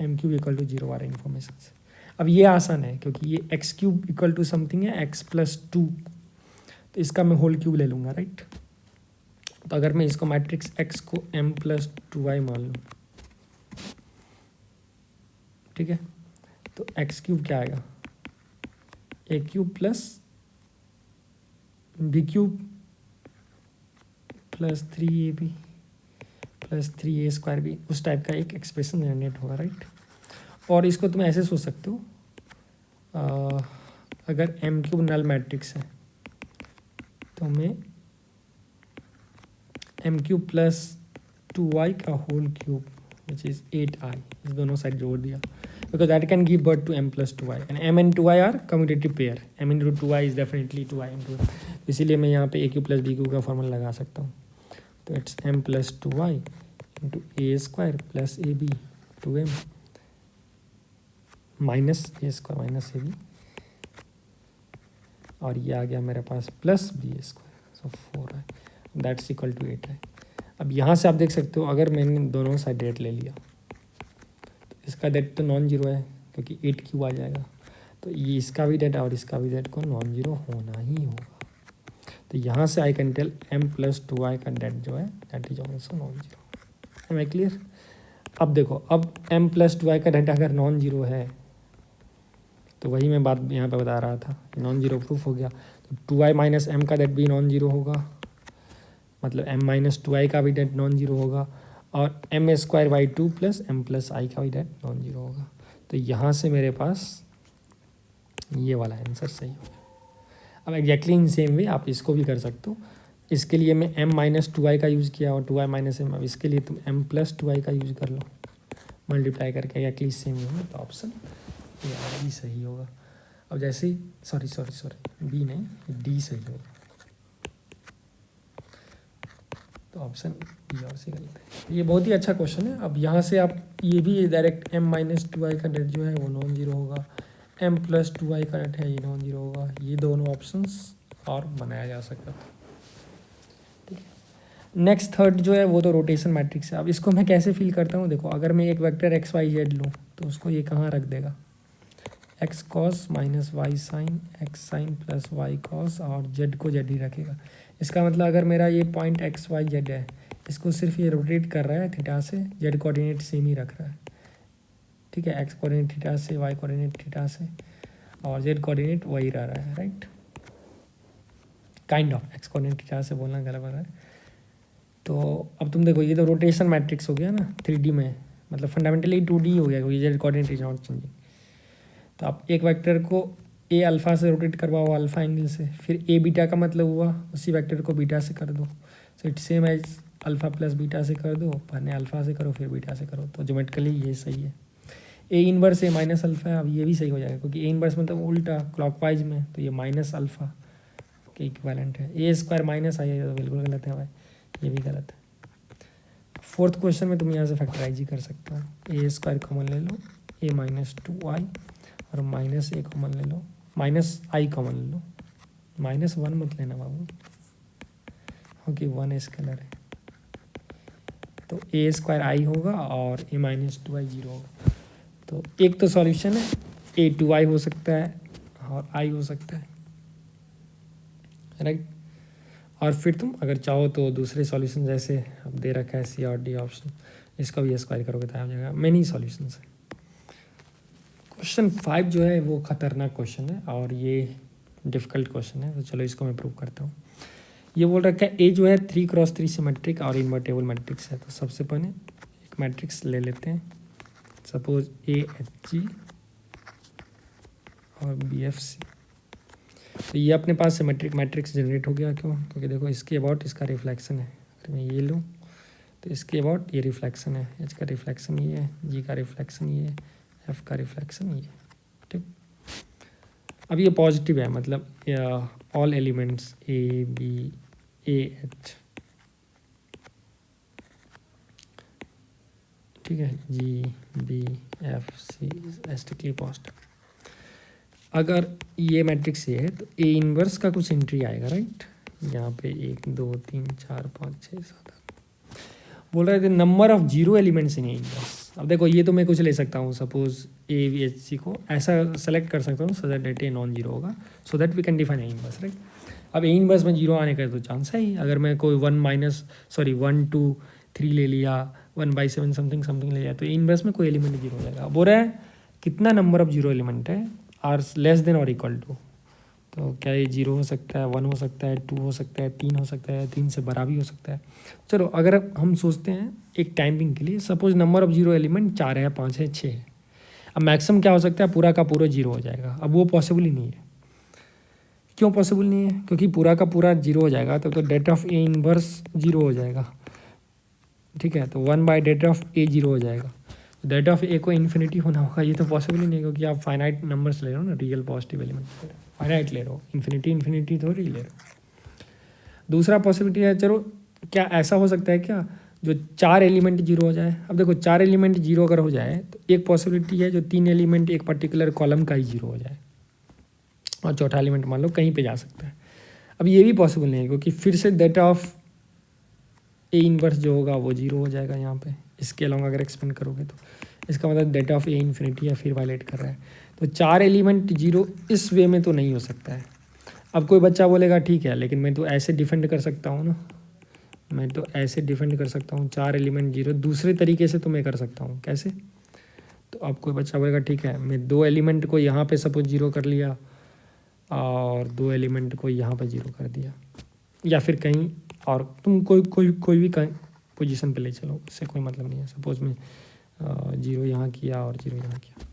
m³ इक्वल टू 0 वाले इन्फॉर्मेशन से। अब ये आसान है, क्योंकि ये x³ इक्वल टू समथिंग है x प्लस 2, तो इसका मैं होल क्यूब ले लूँगा, राइट। तो अगर मैं इसको मैट्रिक्स x को m प्लस 2i मान लूँ, ठीक है, तो x³ क्या आएगा, a³ plus b³ plus 3ab plus 3a² उस टाइप का एक एक्सप्रेशन जनरेट होगा, राइट। और इसको तुम ऐसे सोच सकते हो, अगर m³ नल मैट्रिक्स है तो मैं m³ प्लस 2i का whole cube which is 8i, इस दोनों साइड जोड़ दिया, because that can give birth to m plus 2i and m and 2i are commutative pair, m into 2i is definitely 2i into, इसीलिए मैं यहाँ पे a³ प्लस b³ का फॉर्मूला लगा सकता हूँ। तो it's m plus 2i into a² plus ab 2m minus a² minus ab, और ये आ गया मेरे पास plus b², so 4i, that's equal to 8i। अब यहाँ से आप देख सकते हो, अगर मैंने दोनों साइड डेट ले लिया तो इसका डेट तो नॉन जीरो है, क्योंकि 8³ आ जाएगा, तो ये इसका भी डेट और इसका भी डेट को नॉन जीरो होना ही होगा। तो यहाँ से I can tell m plus 2i का डेट जो है that is also non zero. Am I clear. अब देखो, अब m प्लस 2i का डेट अगर नॉन जीरो है, तो वही मैं बात यहाँ पे बता रहा था, नॉन जीरो प्रूफ हो गया, तो 2i माइनस m का डेट भी नॉन जीरो होगा, मतलब m माइनस 2i का भी डेट नॉन जीरो होगा, और m² plus m plus i का भी डेट नॉन जीरो होगा। तो यहाँ से मेरे पास ये वाला आंसर सही होगा। अब एग्जैक्टली इन सेम वे आप इसको भी कर सकते हो। इसके लिए मैं m माइनस 2i का यूज़ किया और 2i माइनस m, अब इसके लिए तुम m प्लस 2i का यूज़ कर लो मल्टीप्लाई करके, एग्जैक्टली सेम वे, तो ऑप्शन ये भी सही होगा। अब जैसे ही सॉरी बी नहीं, डी सही होगा, तो ऑप्शन बी और सी गलत है। ये बहुत ही अच्छा क्वेश्चन है। अब यहाँ से आप ये भी डायरेक्ट m माइनस 2i का डेट जो है वो नॉन जीरो होगा, m प्लस 2i का डेट है ये नॉन जीरो होगा, ये दोनों ऑप्शंस और बनाया जा सकता था, ठीक है। नेक्स्ट थर्ड जो है वो तो रोटेशन मैट्रिक्स है। अब इसको मैं कैसे फील करता हूँ, देखो, अगर मैं एक वेक्टर x y z लूँ तो उसको ये कहाँ रख देगा, x cos minus Y sine, x sine plus Y cos, और z को z ही रखेगा। इसका मतलब अगर मेरा ये पॉइंट x y z है, इसको सिर्फ ये रोटेट कर रहा है थीटा से, z कोऑर्डिनेट सेम ही रख रहा है, ठीक है, x कोऑर्डिनेट थीटा से, y कोऑर्डिनेट थीटा से, और z कोऑर्डिनेट वही रह रहा है, right, kind of. x coordinate theta से बोलना गलत है। तो अब तुम देखो, ये तो रोटेशन मैट्रिक्स हो गया ना 3D में, मतलब फंडामेंटली 2D हो गया, क्योंकि z coordinate is not changing. तो आप एक वेक्टर को ए अल्फ़ा से रोटेट करवाओ अल्फ़ा एंगल से, फिर ए बीटा का मतलब हुआ उसी वेक्टर को बीटा से कर दो, so it's same as alpha plus beta से कर दो, पहले अल्फ़ा से करो फिर बीटा से करो, तो ज्योमेट्रिकली ये सही है। A inverse A minus alpha है, अब ये भी सही हो जाएगा, क्योंकि ए इनवर्स मतलब उल्टा क्लॉकवाइज में, तो ये माइनस अल्फ़ा के इक्विवेलेंट है। a² माइनस आई है तो बिल्कुल गलत है भाई, ये भी गलत है। फोर्थ क्वेश्चन में तुम यहाँ से फैक्टराइज ही कर सकते हो, a² कॉमन ले लो, a माइनस 2i और माइनस a कॉमन ले लो, माइनस आई कॉमन ले लो, -1 मत लेना बाबू, क्योंकि 1 स्केलर है, तो ए स्क्वायर आई होगा और ए माइनस 2i 0 होगा। तो एक तो सॉल्यूशन है, ए 2i हो सकता है और आई हो सकता है, राइट। और फिर तुम अगर चाहो तो दूसरे सॉल्यूशन जैसे अब दे रखा है सी और डी ऑप्शन, इसका भी स्क्वायर करोगे तो आ जाएगा। मेनी सॉल्यूशंस है। क्वेश्चन 5 जो है वो खतरनाक क्वेश्चन है और ये डिफ़िकल्ट क्वेश्चन है, तो चलो इसको मैं प्रूव करता हूँ। ये बोल रखा है ए जो है 3x3 सिमेट्रिक और इन्वर्टेबल मैट्रिक्स है। तो सबसे पहले एक मैट्रिक्स ले लेते हैं, सपोज AHG और BFC। तो ये अपने पास सिमेट्रिक मैट्रिक्स जनरेट हो गया। क्यों? क्योंकि देखो इसके अबाउट इसका रिफ्लेक्शन है। अगर मैं ये लूँ तो इसके अबाउट ये रिफ्लेक्शन है, H का रिफ्लेक्शन ये है, G का रिफ्लेक्शन ये है, F का रिफ्लेक्शन ये, ठीक। अब ये पॉजिटिव है, मतलब all elements A B A H, ठीक है, G B F C strictly positive. अगर ये मैट्रिक्स ये है तो ए इनवर्स का कुछ एंट्री आएगा, राइट। यहाँ पे 1 2 3 4 5 6 7 बोल रहे थे number of zero elements in A inverse. अब देखो ये तो मैं कुछ ले सकता हूँ, suppose A B H C को ऐसा सेलेक्ट कर सकता हूँ so that A non zero होगा, so that we can define A inverse, right. अब ए इनवर्स में जीरो आने का तो चांस है ही। अगर मैं कोई 1 2 3 ले लिया, 1/7 समथिंग समथिंग ले लिया, तो ए इनवर्स में कोई एलिमेंट जीरो हो जाएगा। बोल रहा है कितना नंबर ऑफ जीरो एलिमेंट है आर लेस देन और इक्वल टू। तो क्या ये 0 हो सकता है, 1 हो सकता है, 2 हो सकता है, 3 हो सकता है, 3 से बड़ा भी हो सकता है। चलो अगर हम सोचते हैं एक टाइमिंग के लिए, suppose number of zero element 4 है, 5 है, 6 है। अब मैक्सिमम क्या हो सकता है, पूरा का पूरा जीरो हो जाएगा। अब वो पॉसिबल ही नहीं है। क्यों पॉसिबल नहीं है? क्योंकि पूरा का पूरा जीरो हो जाएगा तो det of A inverse zero हो जाएगा, ठीक है। तो 1/डेट ऑफ ए जीरो हो जाएगा। डेट ऑफ ए को इन्फिनिटी होना होगा, ये तो पॉसिबल ही नहीं, क्योंकि आप फाइनाइट नंबर्स ले रहे हो ना, रियल पॉजिटिव एलिमेंट फाइनाइट ले रहे हो, इन्फिनिटी थोड़ी ले रहे हो। दूसरा पॉसिबिलिटी है, चलो क्या ऐसा हो सकता है क्या जो 4 एलिमेंट जीरो हो जाए। अब देखो 4 एलिमेंट जीरो अगर हो जाए तो एक पॉसिबिलिटी है जो 3 एलिमेंट एक पर्टिकुलर कॉलम का ही जीरो हो जाए और चौथा एलिमेंट मान लो कहीं पे जा सकता है। अब ये भी पॉसिबल नहीं है, क्योंकि फिर से डेट ऑफ ए इनवर्स जो होगा वो जीरो हो जाएगा यहाँ पे। इसके अलावा अगर एक्सपेंड करोगे तो इसका मतलब डेट ऑफ ए इन्फिनिटी या फिर वायलेट कर रहा है। तो 4 एलिमेंट जीरो इस वे में तो नहीं हो सकता है। अब कोई बच्चा बोलेगा ठीक है, लेकिन मैं तो ऐसे डिफेंड कर सकता हूँ ना, मैं तो ऐसे डिफेंड कर सकता हूँ 4 एलिमेंट जीरो, दूसरे तरीके से तो मैं कर सकता हूँ। कैसे? तो अब कोई बच्चा बोलेगा ठीक है, मैं 2 एलिमेंट को यहाँ पे सपोज जीरो कर लिया और 2 एलिमेंट को यहाँ पे जीरो कर दिया, या फिर कहीं और तुम कोई भी पोजीशन पे ले चलो, उससे कोई मतलब नहीं है। सपोज मैं 0 यहाँ किया और 0 यहाँ किया।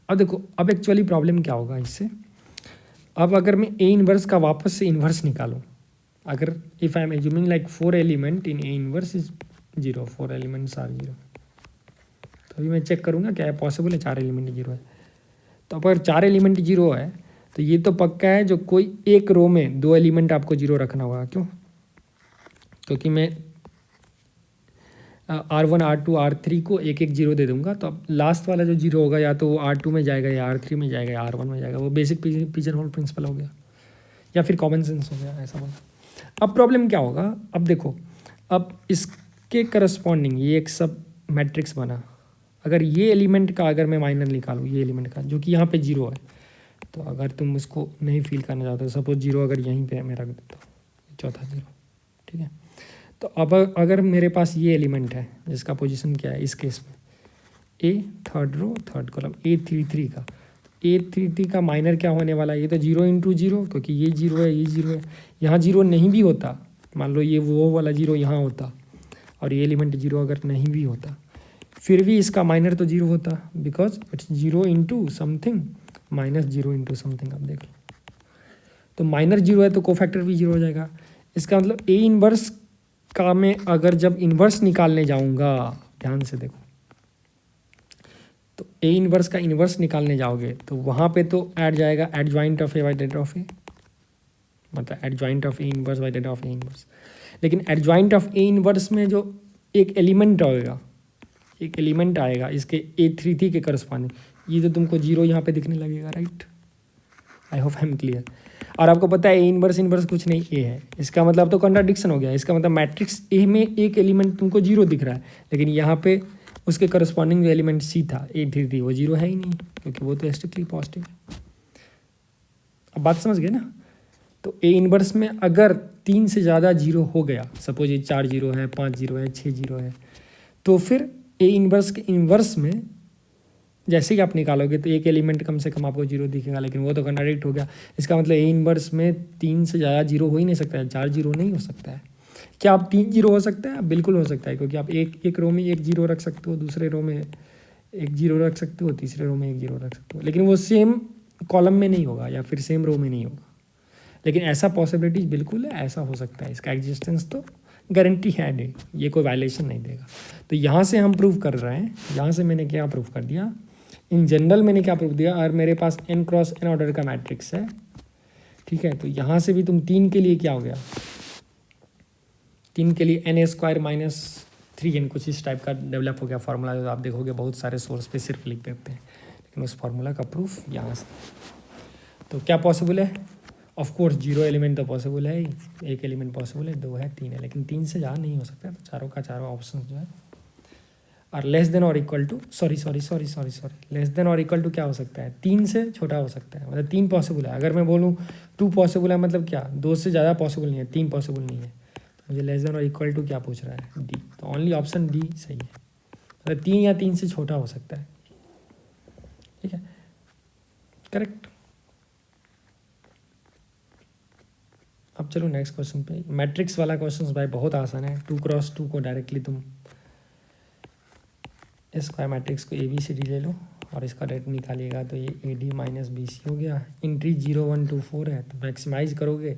अब देखो अब एक्चुअली प्रॉब्लम क्या होगा इससे। अब अगर मैं ए इनवर्स का वापस से इन्वर्स निकालूं, अगर if I am assuming like 4 element in A inverse is 0, 4 elements are 0, तो अभी मैं चेक करूँगा क्या है पॉसिबल है 4 एलिमेंट 0 है। तो अगर 4 एलिमेंट 0 है तो ये तो पक्का है जो कोई एक रो में 2 एलिमेंट आपको 0 रखना होगा। क्यों? क्योंकि मैं R1 R2 R3 को एक एक 0 दे दूंगा, तो अब लास्ट वाला जो 0 होगा या तो वो R2 में जाएगा या R3 में जाएगा या R1 में जाएगा। वो बेसिक पिजन होल प्रिंसिपल हो गया या फिर कॉमन सेंस हो गया, ऐसा बोला। अब प्रॉब्लम क्या होगा, अब देखो अब इसके करस्पॉन्डिंग ये एक सब मैट्रिक्स बना। अगर ये एलिमेंट का अगर मैं माइनर निकालूँ, ये एलिमेंट का जो कि यहाँ पे 0 है, तो अगर तुम उसको नहीं फील करना चाहते हो, सपोज 0 अगर यहीं पे मैं रख देता हूँ, चौथा 0, ठीक है। तो अब अगर मेरे पास ये एलिमेंट है जिसका पोजीशन क्या है इस केस में A, third row third column, A33 का, A33 का माइनर क्या होने वाला है, ये तो 0 × 0, क्योंकि ये 0 है ये 0 है। यहाँ 0 नहीं भी होता, मान लो ये वो वाला 0 यहाँ होता और ये एलिमेंट 0 अगर नहीं भी होता, फिर भी इसका माइनर तो 0 होता, because it's 0 × something minus 0 × something. आप देख लो, तो माइनर 0 है तो कोफैक्टर भी 0 हो जाएगा। इसका मतलब ए इनवर्स का मैं अगर जब इन्वर्स निकालने जाऊंगा, ध्यान से देखो, तो ए इनवर्स का इन्वर्स निकालने जाओगे तो वहाँ पे तो ऐड जाएगा adjoint of A by det of A, मतलब adjoint of A inverse by det of A inverse. लेकिन एडजॉइंट ऑफ ए इनवर्स में जो एक एलिमेंट आएगा, एक एलिमेंट आएगा इसके A33 के करस्पॉन्डिंग, ये तो तुमको 0 यहाँ पे दिखने लगेगा, right. I hope I am clear. और आपको पता है ए इनवर्स इनवर्स कुछ नहीं ए है, इसका मतलब तो कॉन्ट्राडिक्शन हो गया। इसका मतलब मैट्रिक्स ए में एक एलिमेंट तुमको जीरो दिख रहा है, लेकिन यहाँ पे उसके करस्पॉन्डिंग जो एलिमेंट सी था ए वो जीरो है ही नहीं, क्योंकि वो तो स्ट्रिक्टली पॉजिटिव है। अब बात समझ गए ना। तो ए इनवर्स में अगर 3 से ज़्यादा जीरो हो गया, सपोज ये 4 जीरो है, 5 जीरो है, 6 जीरो है, तो फिर ए इनवर्स के इनवर्स में जैसे ही आप निकालोगे तो एक एलिमेंट कम से कम आपको जीरो दिखेगा, लेकिन वो तो कॉन्ट्राडिक्ट हो गया। इसका मतलब ए इनवर्स में 3 से ज़्यादा जीरो हो ही नहीं सकता है, 4 जीरो नहीं हो सकता है। क्या आप 3 जीरो हो सकता है? बिल्कुल हो सकता है, क्योंकि आप एक रो में एक जीरो रख सकते हो, दूसरे रो में एक जीरो रख सकते हो, तीसरे रो में एक जीरो रख सकते हो, लेकिन वो सेम कॉलम में नहीं होगा या फिर सेम रो में नहीं होगा। लेकिन ऐसा पॉसिबिलिटीज बिल्कुल है, ऐसा हो सकता है, इसका एग्जिस्टेंस तो गारंटी है नहीं, ये कोई वायलेशन नहीं देगा। तो यहाँ से हम प्रूव कर रहे हैं, यहाँ से मैंने क्या प्रूव कर दिया, इन जनरल मैंने क्या प्रूव दिया, और मेरे पास n क्रॉस n ऑर्डर का मैट्रिक्स है, ठीक है। तो यहाँ से भी तुम 3 के लिए क्या हो गया, 3 के लिए n² माइनस 3n कुछ इस टाइप का डेवलप हो गया फार्मूला, जो आप देखोगे बहुत सारे सोर्स पे सिर्फ लिख देते हैं, लेकिन उस फार्मूला का प्रूफ यहाँ से। तो क्या पॉसिबल है? ऑफ कोर्स 0 एलिमेंट तो पॉसिबल है ही, एक एलिमेंट पॉसिबल है, 2 है, 3 है, लेकिन 3 से ज़्यादा नहीं हो सकता। तो चारों का चारों ऑप्शन जो है और लेस देन और इक्वल टू लेस देन और इक्वल टू क्या हो सकता है, 3 से छोटा हो सकता है, मतलब 3 पॉसिबल है। अगर मैं बोलूँ 2 पॉसिबल है, मतलब क्या 2 से ज़्यादा पॉसिबल नहीं है, 3 पॉसिबल नहीं है। तो मुझे लेस देन और इक्वल टू क्या पूछ रहा है, डी। तो ओनली ऑप्शन डी सही है, मतलब 3 या 3 से छोटा हो सकता है, ठीक है, करेक्ट। अब चलो नेक्स्ट क्वेश्चन पे। मैट्रिक्स वाला क्वेश्चन भाई बहुत आसान है। 2 क्रॉस 2 को डायरेक्टली तुम स्क्वायर मैट्रिक्स को ABCD ले लो और इसका रेट निकालिएगा, तो ये AD माइनस BC हो गया। एंट्री 0 1 2 4 है, तो मैक्सिमाइज करोगे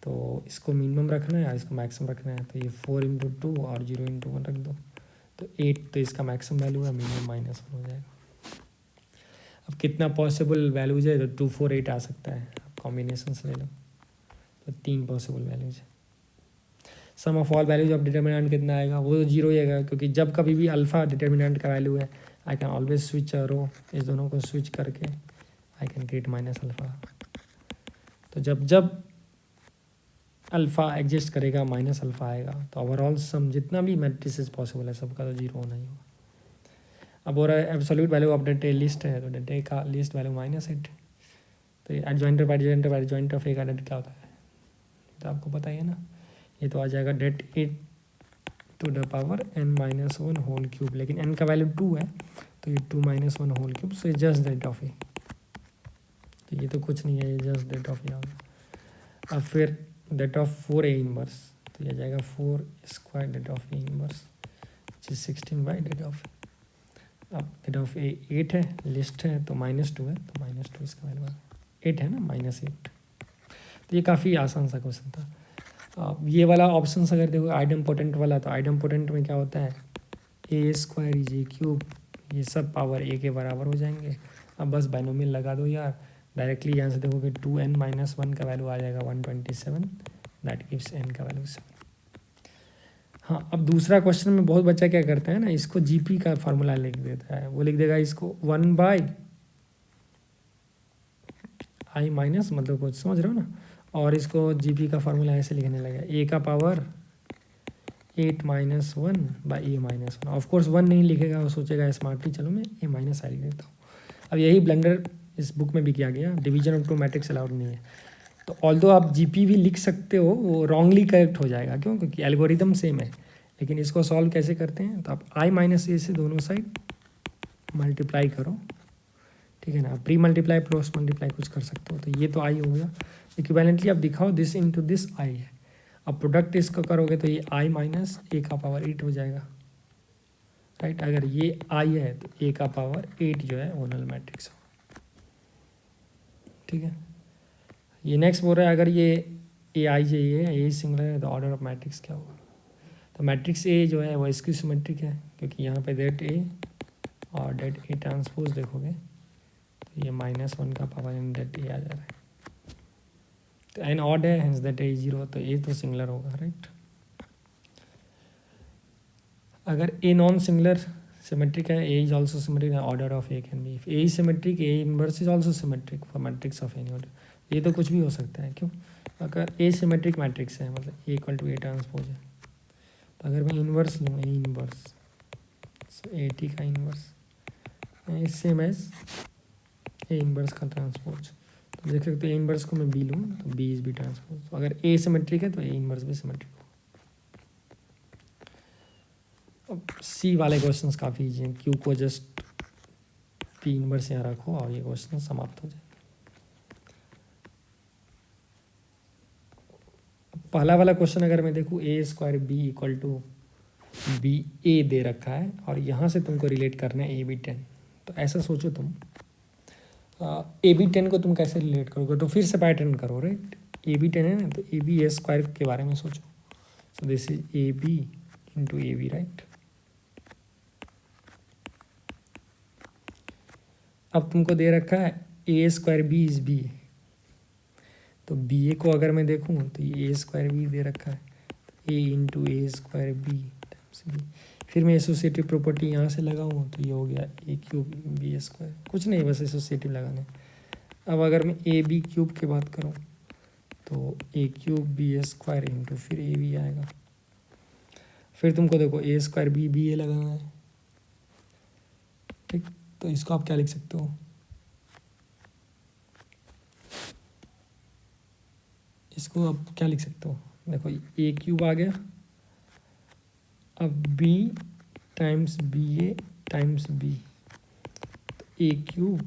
तो इसको मिनिमम रखना है और इसको मैक्सिमम रखना है, तो ये 4 इंटू 2 और 0 इंटू 1 रख दो, तो 8, तो इसका मैक्सिमम वैल्यू है, मिनिमम -1 हो जाएगा। अब कितना पॉसिबल वैल्यूज है, तो 2 4 8 आ सकता है, आप कॉम्बिनेशन से ले लो, तो 3 पॉसिबल वैल्यूज है। Sum of all values of determinant कितना आएगा, वो तो 0 ही आएगा, क्योंकि जब कभी भी अल्फा डिटर्मिनेंट का वैल्यू है, आई कैन ऑलवेज स्विच रो, इस दोनों को स्विच करके I can create minus alpha. तो जब जब अल्फा एग्जिस्ट करेगा माइनस अल्फा आएगा, तो ओवरऑल सम जितना भी मैट्रिसेस पॉसिबल है सबका तो 0 होना ही होगा। अब हो रहा है absolute value of det A list है, तो डेट ए का लिस्ट वैल्यू -8, तो एडजॉइंट ऑफ ए का डेट क्या होता है, तो आपको पता ही है ना, ये तो आ जाएगा det A to the power n-1 whole cube, लेकिन n का वैल्यू 2 है, तो ये 2 - 1 होल क्यूब, सो ये जस्ट डेट ऑफ ए, तो ये तो कुछ नहीं है, ये जस्ट डेट ऑफ ए होगा। अब फिर डेट ऑफ 4 ए इनवर्स, तो ये जाएगा 4 square det of A inverse, 16 by det of. अब डेट ऑफ ए 8 है, लिस्ट है तो -2 है, तो -2 इसका वैल्यू 8 है ना, -8। तो ये काफ़ी आसान सा क्वेश्चन था। ये वाला ऑप्शन अगर देखो आइडम पोटेंट वाला, तो आइडम पोटेंट में क्या होता है, a² = a³, ये सब पावर a के बराबर हो जाएंगे। अब बस बाइनोमियल लगा दो यार, डायरेक्टली यहाँ से देखोगे 2n - 1 का वैल्यू आ जाएगा 127, दैट गिव्स n का वैल्यू 7। हाँ, अब दूसरा क्वेश्चन में बहुत बच्चा क्या करता है ना, इसको GP का फार्मूला लिख देता है, वो लिख देगा इसको 1/i माइनस, मतलब कुछ समझ रहे हो ना, और इसको GP का फार्मूला ऐसे लिखने लगा, a का पावर 8 - 1 बाई a-1। ऑफकोर्स 1 नहीं लिखेगा, वो सोचेगा स्मार्टली, चलो मैं a-i लिख देता हूँ। अब यही ब्लंडर इस बुक में भी किया गया, डिवीजन ऑफ 2 मैट्रिक्स अलाउड नहीं है। तो ऑल्दो आप GP भी लिख सकते हो, वो रॉन्गली करेक्ट हो जाएगा, क्यों, क्योंकि एल्गोरिदम सेम है। लेकिन इसको सॉल्व कैसे करते हैं, तो आप i - a से दोनों साइड मल्टीप्लाई करो, ठीक है ना, प्री मल्टीप्लाई क्रॉस मल्टीप्लाई कुछ कर सकते हो, तो ये तो i हो गया। इक्विवेलेंटली आप दिखाओ दिस इनटू दिस i है, अब प्रोडक्ट इसको करोगे तो ये i माइनस a का पावर 8 हो जाएगा, राइट। अगर ये i है तो a का पावर 8 जो है वो नल मैट्रिक्स हो, ठीक है। ये नेक्स्ट बोल रहा है, अगर ये ai जो ये है, a सिंगुलर है, तो ऑर्डर ऑफ मैट्रिक्स क्या होगा, तो मैट्रिक्स a जो है वो स्क्यू सिमेट्रिक है, क्योंकि यहाँ पे डेट a और डेट a ट्रांसपोज देखोगे तो ये -1 का पावर इन डेट a आ जा रहा है, तो n ऑड है, हेंस दैट a 0, तो a तो सिंगुलर होगा, राइट। अगर a नॉन सिंगुलर सिमेट्रिक है, a is also symmetric, order of a can be, if a is symmetric, a inverse is also symmetric for matrix of any order, ये तो कुछ भी हो सकता है, क्यों? अगर ए सिमेट्रिक मैट्रिक्स है, मतलब A equal to A transpose है, तो अगर मैं इन्वर्स लूँ, ए इन्वर्स, ए टी का inverse is same as A inverse का ट्रांसपोज, तो देख सकते हो ए इन्वर्स को मैं बी लूँ तो बी इज बी ट्रांसपोज, तो अगर ए सिमेट्रिक है तो ए इन्वर्स भी सिमेट्रिक हो। अब सी वाले क्वेश्चंस काफ़ी ईजी हैं, क्यू को जस्ट पी इन्वर्स यहाँ रखो और ये क्वेश्चन समाप्त हो जाए। पहला वाला क्वेश्चन अगर मैं देखूँ, A square B equal to B A दे रखा है और यहाँ से तुमको रिलेट करना है ए बी 10, तो ऐसा सोचो तुम ए बी 10 को तुम कैसे रिलेट करोगे, तो फिर से पैटर्न करो, राइट? ए बी 10 है ना, तो ए बी ए स्क्वायर के बारे में सोचो, so this is A B into A B, right? अब तुमको दे रखा है A square B is B, तो बी ए को अगर मैं देखूँ तो ये ए स्क्वायर बी दे रखा है, ए इंटू ए स्क्वायर बी टाइम्स बी, फिर मैं एसोसिएटिव प्रॉपर्टी यहाँ से लगाऊँ तो ये हो गया ए क्यूब बी स्क्वायर, कुछ नहीं बस एसोसिएटिव लगाने। अब अगर मैं ए बी क्यूब की बात करूँ तो ए क्यूब बी स्क्वायर इंटू फिर ए बी आएगा, फिर तुमको देखो ए स्क्वायर बी बी ए लगाना है, ठीक? तो इसको आप क्या लिख सकते हो, इसको आप क्या लिख सकते हो, देखो ए क्यूब आ गया, अब बी टाइम्स बी ए टाइम्स बी, ए क्यूब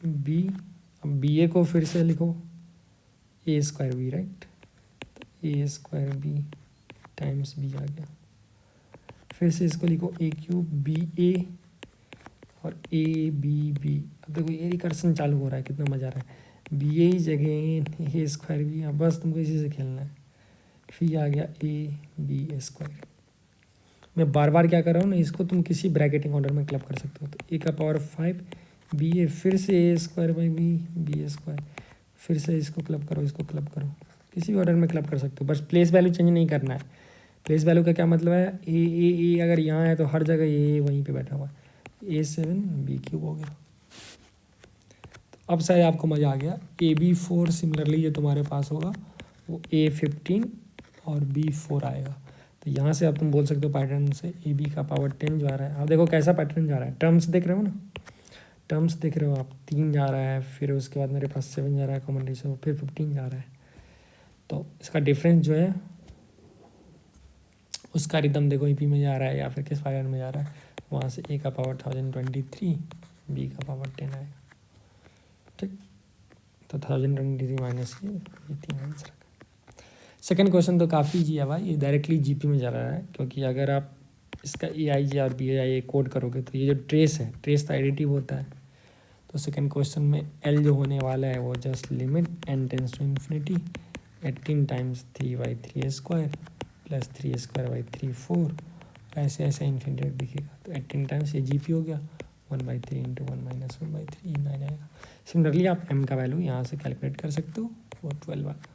बी, अब बी ए को फिर से लिखो ए स्क्वायर बी, राइट? तो ए स्क्वायर बी टाइम्स बी आ गया, फिर से इसको लिखो ए क्यूब बी ए और ए बी बी। अब देखो ये रिकर्सन चालू हो रहा है, कितना मज़ा आ रहा है, बी ए जगह ए स्क्वायर बी, अब बस तुमको इसी से खेलना है, फिर आ गया ए बी स्क्वायर। मैं बार बार क्या कर रहा हूँ ना, इसको तुम किसी ब्रैकेटिंग ऑर्डर में क्लब कर सकते हो, तो ए का पावर 5 बी ए, फिर से A square by B B square, फिर से इसको क्लब करो, इसको क्लब करो, किसी भी ऑर्डर में क्लब कर सकते हो, बस प्लेस वैल्यू चेंज नहीं करना है। प्लेस वैल्यू का क्या मतलब है, ए अगर यहाँ है तो हर जगह ए वहीं पे बैठा हुआ है, A7 बी क्यूब हो गया। तो अब शायद आपको मज़ा आ गया। AB4 सिमिलरली जो तुम्हारे पास होगा वो A15 और B4 आएगा, तो यहाँ से आप तुम बोल सकते हो पैटर्न से AB का पावर 10 जो आ रहा है, आप देखो कैसा पैटर्न जा रहा है, टर्म्स देख रहे हो ना, टर्म्स देख रहे हो आप, 3 जा रहा है, फिर उसके बाद मेरे पास 7 जा रहा है कॉमन रेशियो, फिर 15 जा रहा है, तो इसका डिफरेंस जो है उसका रिदम देखो EP में जा रहा है या फिर किस पैटर्न में जा रहा है, वहाँ से A का पावर 1023, B का पावर 10 आएगा, ठीक? तो 1023 माइनस ये 3 आंसर। सेकेंड क्वेश्चन तो काफ़ी ईजी है भाई, ये डायरेक्टली GP में जा रहा है, क्योंकि अगर आप इसका AIJ और BIJ कोड करोगे तो ये जो ट्रेस है, ट्रेस तो एडिटिव होता है, तो सेकेंड क्वेश्चन में L जो होने वाला है वो just limit n tends to infinity 18 times 3/3 square plus 3 square by 3 4, ऐसे ऐसे इन्फिनिटी दिखेगा, तो 18 टाइम्स ये GP हो गया, 1/3 इंटू 1 माइनस 1/3 9 आएगा। सिमिलरली आप m का वैल्यू यहाँ से कैलकुलेट कर सकते हो, वो 12 आएगा।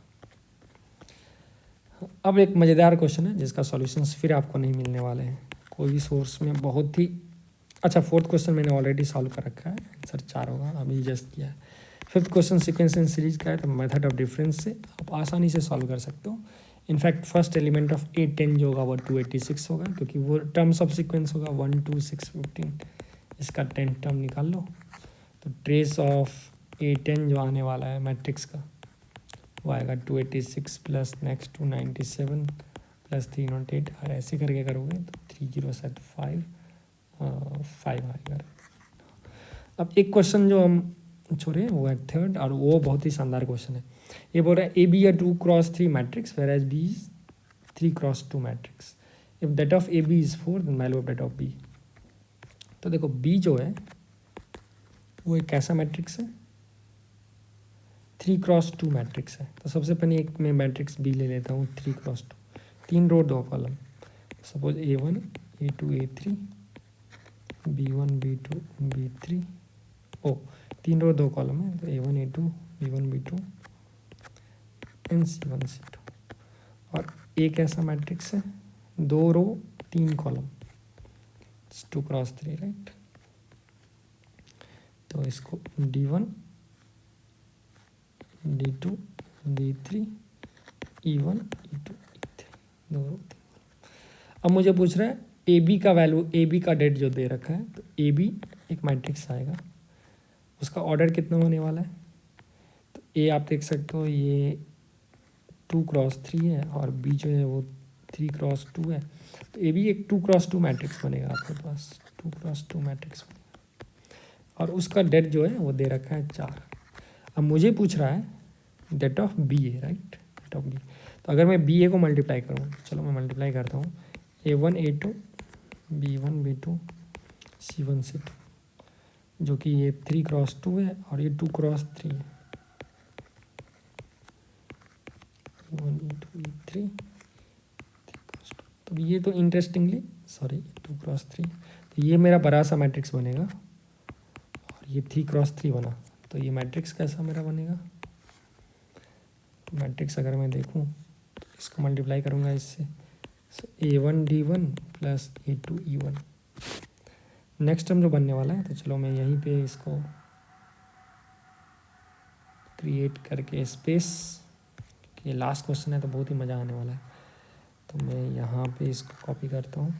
अब एक मज़ेदार क्वेश्चन है जिसका सॉल्यूशंस फिर आपको नहीं मिलने वाले हैं कोई भी सोर्स में, बहुत ही अच्छा। फोर्थ क्वेश्चन मैंने ऑलरेडी सॉल्व कर रखा है, आंसर 4 होगा, अभी जस्ट किया है। Fifth question sequence and series का है, तो मेथड ऑफ डिफरेंस से आप आसानी से सॉल्व कर सकते हो। In fact first element of A10 जो होगा वो 286 होगा, क्योंकि वो टर्म्स ऑफ सीक्वेंस होगा 1 2 6 15, इसका 10 टर्म निकाल लो, तो ट्रेस ऑफ A10 जो आने वाला है मैट्रिक्स का वो आएगा 286 प्लस नेक्स्ट 297 प्लस 308, और ऐसे करके करोगे तो 3075 आएगा। अब एक क्वेश्चन जो हम छोड़े वो है थर्ड, और वो बहुत ही शानदार क्वेश्चन है। ये बोल रहा है AB a 2x3 matrix where as B is 3x2 matrix, if that of AB is 4 then value of that of B। तो देखो B जो है वो एक कैसा मैट्रिक्स है, 3x2 मैट्रिक्स है। तो सबसे पहले एक मैं मैट्रिक्स B ले लेता हूँ 3x2, 3 रो 2 column, suppose A1 A2 A3 B1 B2 B3, ओ 3 रो 2 कॉलम है, तो A1 A2 B1 B2 and C1 C2, और एक ऐसा मैट्रिक्स है 2 रो 3 कॉलम 2x3, राइट? तो इसको D1 D2 D3 E1 E2 E3 दोनों। अब मुझे पूछ रहा है ए बी का वैल्यू, ए बी का डेट जो दे रखा है, तो ए बी एक मैट्रिक्स आएगा, उसका ऑर्डर कितना होने वाला है। तो ए आप देख सकते हो ये 2x3 है और बी जो है वो 3x2 है। तो ए बी एक 2x2 मैट्रिक्स बनेगा आपके पास, 2x2 मैट्रिक्स बनेगा और उसका डेट जो है वो दे रखा है 4। अब मुझे पूछ रहा है det of B A, right, det of B. तो अगर मैं बी ए को मल्टीप्लाई करूँ, चलो मैं मल्टीप्लाई करता हूँ, A1 A2 B1 B2 C1 C2, जो कि ये 3x2 है और ये 2x3 है, E1 E2 E3 3x2। तो ये तो इंटरेस्टिंगली, सॉरी 2x3, तो ये मेरा बड़ा सा मैट्रिक्स बनेगा और ये 3x3 बना। तो ये मैट्रिक्स कैसा मेरा बनेगा, तो मैट्रिक्स अगर मैं देखूं तो इसको मल्टीप्लाई करूंगा इससे, A1 D1 plus A2 E1। Next term जो बनने वाला है, तो चलो मैं यहीं पे इसको क्रिएट करके स्पेस, ये लास्ट क्वेश्चन है तो बहुत ही मज़ा आने वाला है, तो मैं यहाँ पे इसको कॉपी करता हूँ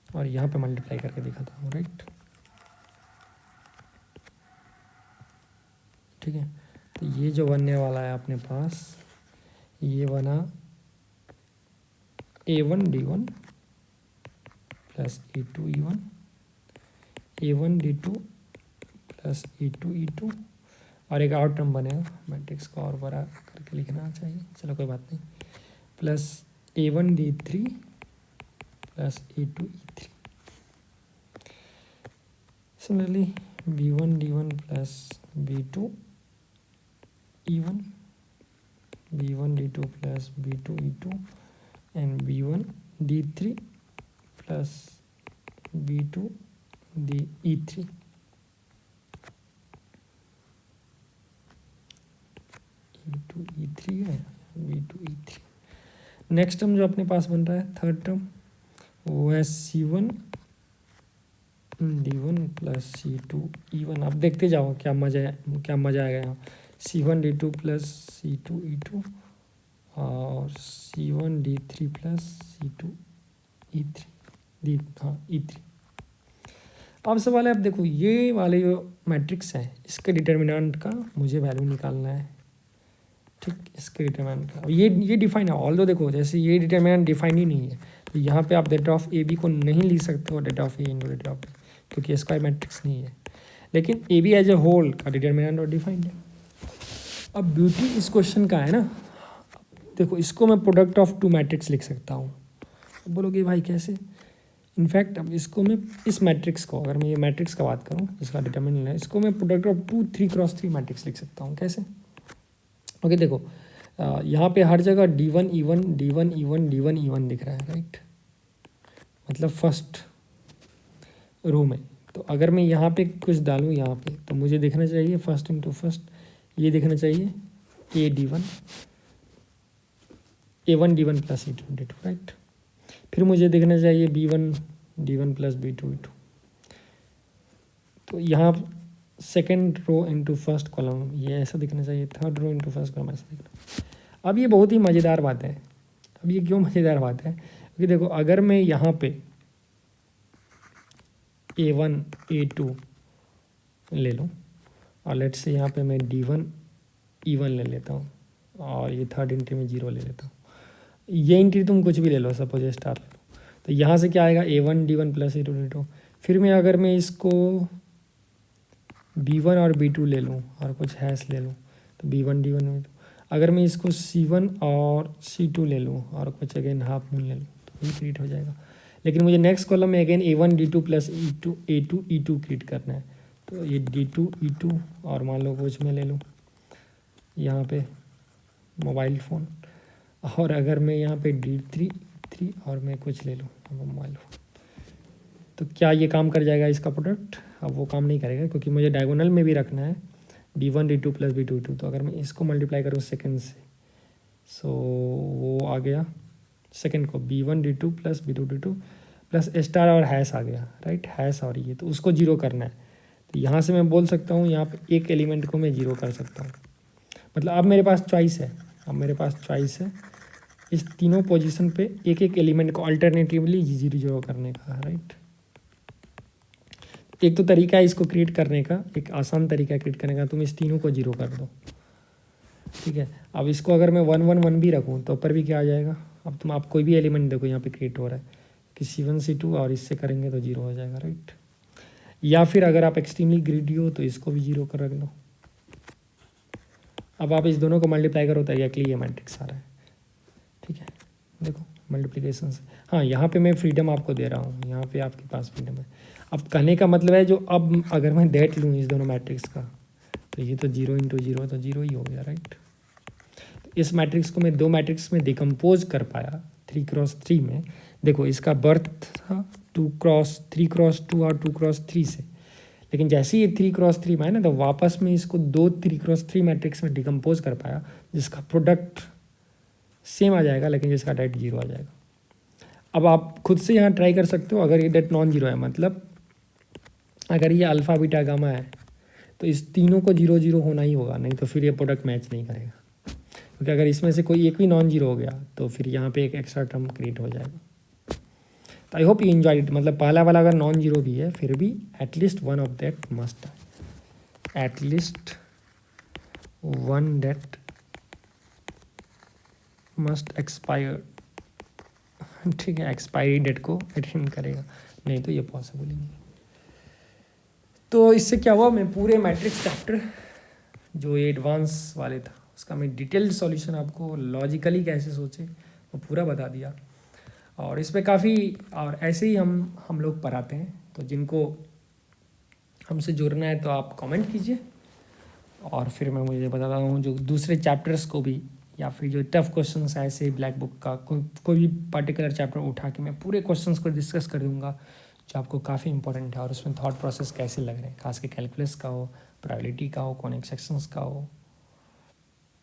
और यहाँ पे मल्टीप्लाई करके दिखाता हूँ, राइट, ठीक है। तो ये जो बनने वाला है अपने पास, ये बना A1 D1 plus E2 E1, A1 D2 plus E2 E2 और एक और टर्म बनेगा, मैट्रिक्स को और बड़ा करके लिखना चाहिए, चलो कोई बात नहीं, plus A1 D3 plus A2 E3। Similarly B1 D1 plus B2 E1, B1 D2 plus B2 E2 and B1 D3 plus B2 D E3। E2 E3 है, B2 E3। नेक्स्ट टर्म जो अपने पास बन रहा है थर्ड टर्म, वो है C1 D1 plus C2 E1। आप देखते जाओ क्या मज़ा है, क्या मज़ा आएगा यहाँ। C1 D2 plus C2 E2 और C1 D3 plus C2 E3 E3। अब सवाल है, अब देखो ये वाले जो मैट्रिक्स हैं इसके डिटर्मिनेंट का मुझे वैल्यू निकालना है, ठीक, इसके डिटर्मिनेंट का ये डिफाइन है, ऑल्दो देखो जैसे ये डिटर्मिनेंट डिफाइन ही नहीं है, तो यहाँ पे आप डेट ऑफ ए बी को नहीं लिख सकते हो det of A into det of A, क्योंकि स्क्वायर मैट्रिक्स नहीं है, लेकिन A B as a whole का डिटर्मिनेंट और डिफाइंड है। अब ब्यूटी इस क्वेश्चन का है ना, देखो इसको मैं प्रोडक्ट ऑफ टू मैट्रिक्स लिख सकता हूँ। अब बोलोगे भाई कैसे, इनफैक्ट अब इसको मैं इस मैट्रिक्स को, अगर मैं ये मैट्रिक्स का बात करूँ जिसका डिटर्मिनेंट है, इसको मैं प्रोडक्ट ऑफ 2 3x3 मैट्रिक्स लिख सकता हूँ। कैसे, ओके देखो यहाँ पे हर जगह D1 E1 D1 E1 D1 E1 दिख रहा है, राइट, मतलब फर्स्ट रो में। तो अगर मैं यहाँ पे कुछ डालूँ यहाँ पे, तो मुझे दिखना चाहिए फर्स्ट इंटू फर्स्ट, ये दिखना चाहिए A D1 A1 D1 plus E2 D2, right. फिर मुझे दिखना चाहिए B1 D1 plus B2 E2। तो यहाँ second row into first column ये ऐसा दिखना चाहिए, third row into first column ऐसा दिखना। अब ये बहुत ही मज़ेदार बात है। अब ये क्यों मज़ेदार बात है, क्योंकि देखो अगर मैं यहाँ पे A1 A2 ले लूँ और लेट्स से यहाँ पे मैं D1 E1 ले लेता हूँ और ये थर्ड एंट्री में 0 ले लेता हूँ, ये एंट्री तुम कुछ भी ले लो, सपोज ये स्टार ले लो, तो यहाँ से क्या आएगा A1 D1 plus A2 D2। फिर मैं अगर मैं इसको B1 और B2 ले लूँ और कुछ हैश ले लूँ तो B1 D1 B2। अगर मैं इसको C1 और C2 ले लूँ और कुछ अगेन हाफ मून ले लूँ तो ये क्रिएट हो जाएगा। लेकिन मुझे नेक्स्ट कॉलम में again A1 D2 plus A2 E2 create करना है, तो ये D2 E2 और मान लो कुछ मैं ले लूँ यहाँ पे मोबाइल फ़ोन, और अगर मैं यहाँ पे D3 E3 और मैं कुछ ले लूँ मोबाइल फ़ोन, तो क्या ये काम कर जाएगा इसका प्रोडक्ट? अब वो काम नहीं करेगा, क्योंकि मुझे डायगोनल में भी रखना है D1 D2 plus B2 E2। तो अगर मैं इसको मल्टीप्लाई करूँ सेकेंड से, सो वो आ गया सेकेंड को B1 D2 plus B2 D2 plus star और हैश आ गया, राइट, हैश और ये, तो उसको 0 करना है। तो यहाँ से मैं बोल सकता हूँ यहाँ पे एक एलिमेंट को मैं जीरो कर सकता हूँ। मतलब अब मेरे पास चॉइस है, इस तीनों पोजीशन पे एक एक एलिमेंट को अल्टरनेटिवली जीरो जीरो करने का, राइट। एक तो तरीका है इसको क्रिएट करने का, एक आसान तरीका है क्रिएट करने का, तुम इस तीनों को जीरो कर दो, ठीक है। अब इसको अगर मैं 1 1 1 भी रखूँ तो ऊपर भी क्या आ जाएगा। अब तुम आप कोई भी एलिमेंट देखो यहाँ पे क्रिएट हो रहा है कि C1 C2 और इससे करेंगे तो जीरो हो जाएगा, राइट। या फिर अगर आप एक्सट्रीमली ग्रीडी हो तो इसको भी जीरो कर रख दो। अब आप इस दोनों को मल्टीप्लाई करो तो एक्चुअली ये मैट्रिक्स आ रहा है, ठीक है। देखो मल्टीप्लिकेशन से, हाँ यहाँ पे मैं फ्रीडम आपको दे रहा हूँ, यहाँ पे आपके पास फ्रीडम है। अब कहने का मतलब है जो अब अगर मैं दैट लूँ इस दोनों मैट्रिक्स का तो ये तो 0 × 0 तो 0 ही हो गया, राइट। तो इस मैट्रिक्स को मैं दो मैट्रिक्स में डिकम्पोज कर पाया 3×3 में। देखो इसका बर्थ था 3×2 और 2×3 से, लेकिन जैसे ही ये 3×3 में है ना तो वापस में इसको दो 3×3 मैट्रिक्स में डिकम्पोज कर पाया जिसका प्रोडक्ट सेम आ जाएगा लेकिन जिसका डेट 0 आ जाएगा। अब आप खुद से यहाँ ट्राई कर सकते हो, अगर ये डेट नॉन जीरो है मतलब अगर ये अल्फ़ा बीटा गामा है तो इस तीनों को 0 0 होना ही होगा, नहीं तो फिर ये प्रोडक्ट मैच नहीं करेगा। क्योंकि अगर इसमें से कोई एक भी नॉन जीरो हो गया तो फिर यहाँ पे एक एक्स्ट्रा टर्म क्रिएट हो जाएगा। तो I hope you enjoy it. मतलब पहला वाला अगर नॉन जीरो भी है फिर भी at least one of that must, at least one that must expire, ठीक है। एक्सपायरी डेट को अटेंड करेगा, नहीं तो ये पॉसिबल ही नहीं। तो इससे क्या हुआ, मैं पूरे मैट्रिक्स चैप्टर जो एडवांस वाले था उसका मैं डिटेल्ड सॉल्यूशन आपको लॉजिकली कैसे सोचे वो पूरा बता दिया। और इस पर काफ़ी और ऐसे ही हम लोग पढ़ाते हैं, तो जिनको हमसे जुड़ना है तो आप कमेंट कीजिए और फिर मैं मुझे बताता हूँ जो दूसरे चैप्टर्स को भी, या फिर जो टफ क्वेश्चंस है ऐसे ब्लैक बुक का कोई भी पर्टिकुलर चैप्टर उठा के मैं पूरे क्वेश्चंस को डिस्कस कर दूँगा जो आपको काफ़ी इंपॉर्टेंट है और उसमें थॉट प्रोसेस कैसे लग रहे हैं, खास के कैलकुलस का हो, प्रोबेबिलिटी का हो, कॉनिक सेक्शंस का हो।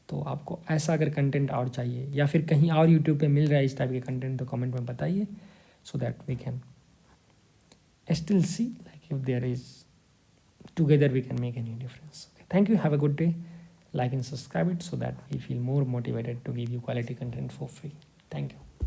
तो आपको ऐसा अगर कंटेंट और चाहिए या फिर कहीं और यूट्यूब पे मिल रहा है इस टाइप के कंटेंट तो कमेंट में बताइए, so that we can still see like if there is together we can make any difference. Thank you. Have a good day. Like and subscribe it so that we feel more motivated to give you quality content for free. Thank you.